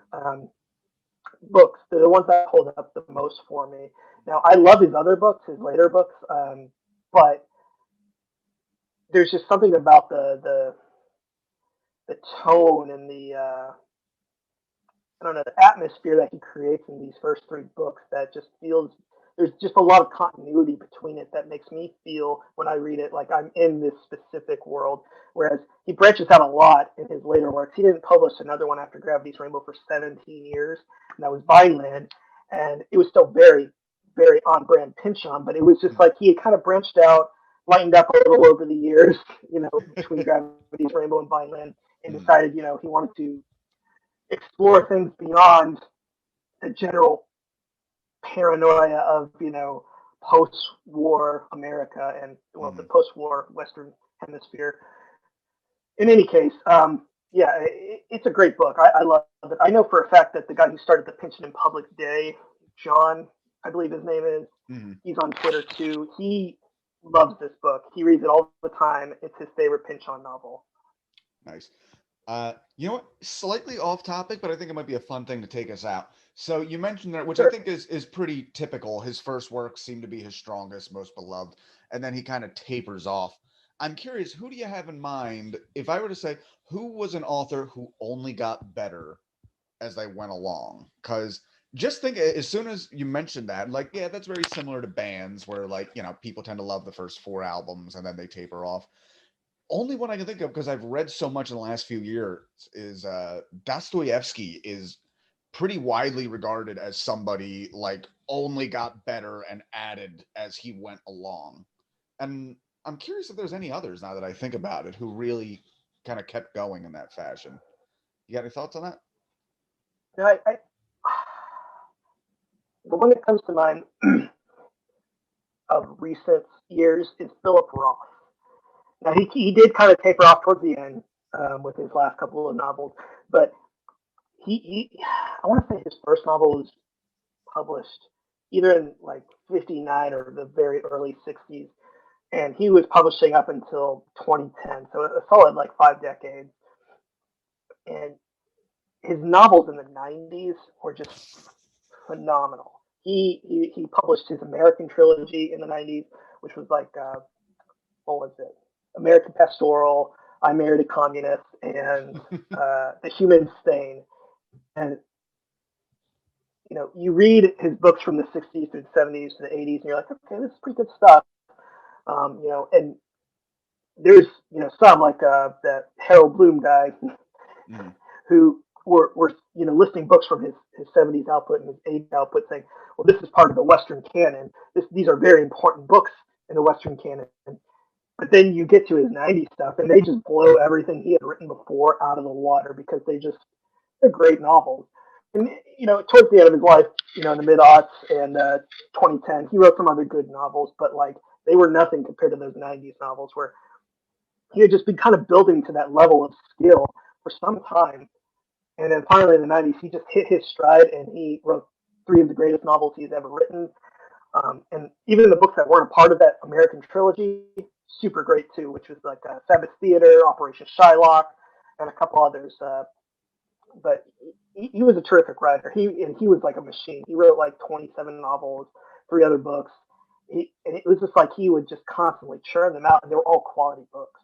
books. They're the ones that hold up the most for me. Now, I love his other books, his later books, but there's just something about the tone and the I don't know, the atmosphere that he creates in these first three books that just feels there's just a lot of continuity between it that makes me feel when I read it like I'm in this specific world. Whereas he branches out a lot in his later works. He didn't publish another one after Gravity's Rainbow for 17 years, and that was Vineland, and it was still very, very on brand Pynchon, but it was just like he had kind of branched out, lightened up a little over the years, between Gravity's Rainbow and Vineland, and Mm, decided, he wanted to explore things beyond the general paranoia of post-war America and the mm. post-war Western Hemisphere. In any case, yeah, it's a great book. I love it. I know for a fact that the guy who started the Pynchon in Public Day, John, I believe his name is, Mm. he's on Twitter too. He loves this book. He reads it all the time. It's his favorite Pynchon novel. Nice. You know what? Slightly off topic, but I think it might be a fun thing to take us out. So you mentioned that, which I Sure. think is pretty typical. His first works seem to be his strongest, most beloved, and then he kind of tapers off. I'm curious, who do you have in mind? If I were to say, who was an author who only got better as they went along? Because just think, as soon as you mentioned that, like, yeah, that's very similar to bands where, like, people tend to love the first four albums and then they taper off. Only one I can think of because I've read so much in the last few years is Dostoevsky is pretty widely regarded as somebody like only got better and added as he went along. And I'm curious if there's any others now that I think about it who really kind of kept going in that fashion. You got any thoughts on that? Now, the one that comes to mind of recent years is Philip Roth. Now he did kind of taper off towards the end with his last couple of novels, but he I want to say his first novel was published either in like '59 or the very early '60s, and he was publishing up until 2010, so a solid like 5 decades. And his novels in the '90s were just phenomenal. He published his American trilogy in the '90s, which was like what was it? American Pastoral. I Married a Communist and The Human Stain. And you read his books from the 60s through the 70s to the 80s, and you're like, okay, this is pretty good stuff. And there's some like that Harold Bloom guy Mm-hmm. who were listing books from his 70s output and his 80s output, saying, well, this is part of the Western canon. These are very important books in the Western canon. But then you get to his 90s stuff, and they just blow everything he had written before out of the water because they're great novels. And towards the end of his life, in the mid aughts and 2010, he wrote some other good novels, but like they were nothing compared to those 90s novels where he had just been kind of building to that level of skill for some time. And then finally in the 90s, he just hit his stride and he wrote three of the greatest novels he's ever written. And even the books that weren't a part of that American trilogy, super great too, which was like Sabbath Theater, Operation Shylock, and a couple others. But he was a terrific writer. He was like a machine. He wrote like 27 novels, three other books. And it was just like he would just constantly churn them out, and they were all quality books.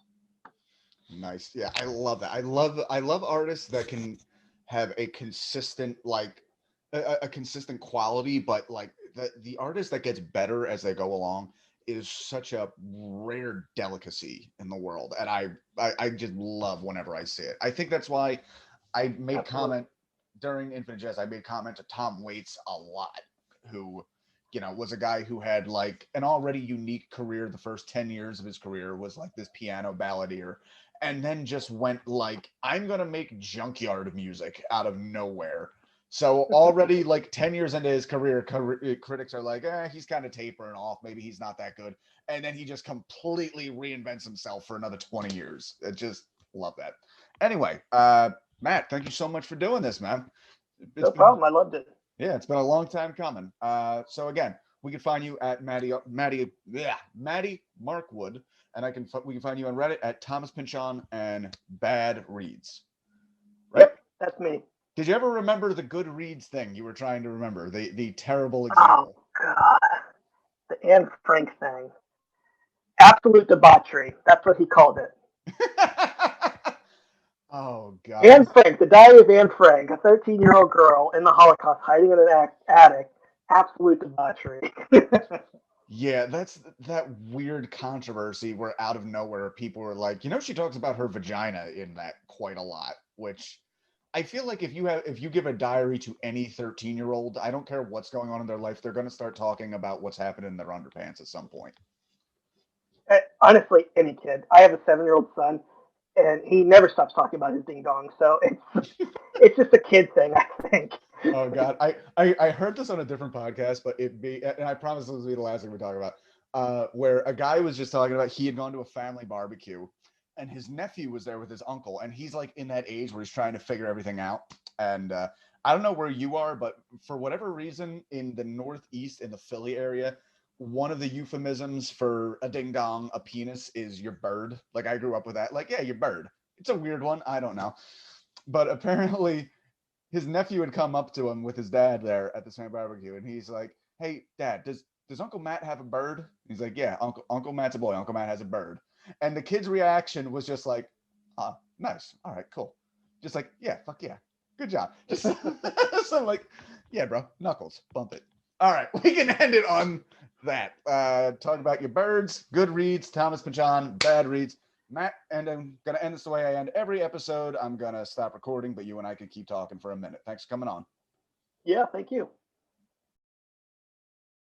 Nice. Yeah, I love that. I love artists that can have a consistent a consistent quality, but like the artist that gets better as they go along is such a rare delicacy in the world, and I just love whenever I see it. I think that's why I made Absolutely. comment during Infinite Jest. I made comment to Tom Waits a lot, who was a guy who had like an already unique career. The first 10 years of his career was like this piano balladeer, and then just went like, I'm gonna make junkyard music out of nowhere. So already like 10 years into his career, critics are like, he's kind of tapering off. Maybe he's not that good. And then he just completely reinvents himself for another 20 years. I just love that. Anyway, Matt, thank you so much for doing this, man. It's No been problem. I loved it. Yeah, it's been a long time coming. So again, we can find you at Maddie Markwood, and we can find you on Reddit at Thomas Pinchon and Bad Reads. Right? Yep, that's me. Did you ever remember the good reads thing you were trying to remember? The terrible Oh example. God, the Anne Frank thing. Absolute debauchery. That's what he called it. Oh God. Anne Frank, the diary of Anne Frank, a 13-year-old girl in the Holocaust hiding in an attic. Absolute debauchery. Yeah, that's that weird controversy where out of nowhere people were like, she talks about her vagina in that quite a lot, which I feel like if you give a diary to any 13-year-old, I don't care what's going on in their life, they're going to start talking about what's happened in their underpants at some point. Honestly, any kid. I have a 7-year-old son, and he never stops talking about his ding dong. So it's just a kid thing, I think. Oh God, I heard this on a different podcast, but and I promise this will be the last thing we talk about. Where a guy was just talking about he had gone to a family barbecue, and his nephew was there with his uncle, and he's like in that age where he's trying to figure everything out. And I don't know where you are, but for whatever reason, in the Northeast, in the Philly area, one of the euphemisms for a ding dong, a penis, is your bird. Like I grew up with that. Like, yeah, your bird. It's a weird one. I don't know, but apparently his nephew had come up to him with his dad there at the same barbecue, and he's like, "Hey, Dad, does Uncle Matt have a bird?" He's like, "Yeah, Uncle Matt's a boy. Uncle Matt has a bird." And the kid's reaction was just like, nice, all right, cool." Just like, "Yeah, fuck yeah, good job." Just so I'm like, "Yeah, bro, knuckles, bump it." All right, we can end it on that. Talk about your birds, good reads, Thomas Pachon, bad reads. Matt, and I'm going to end this the way I end every episode. I'm going to stop recording, but you and I can keep talking for a minute. Thanks for coming on. Yeah, thank you.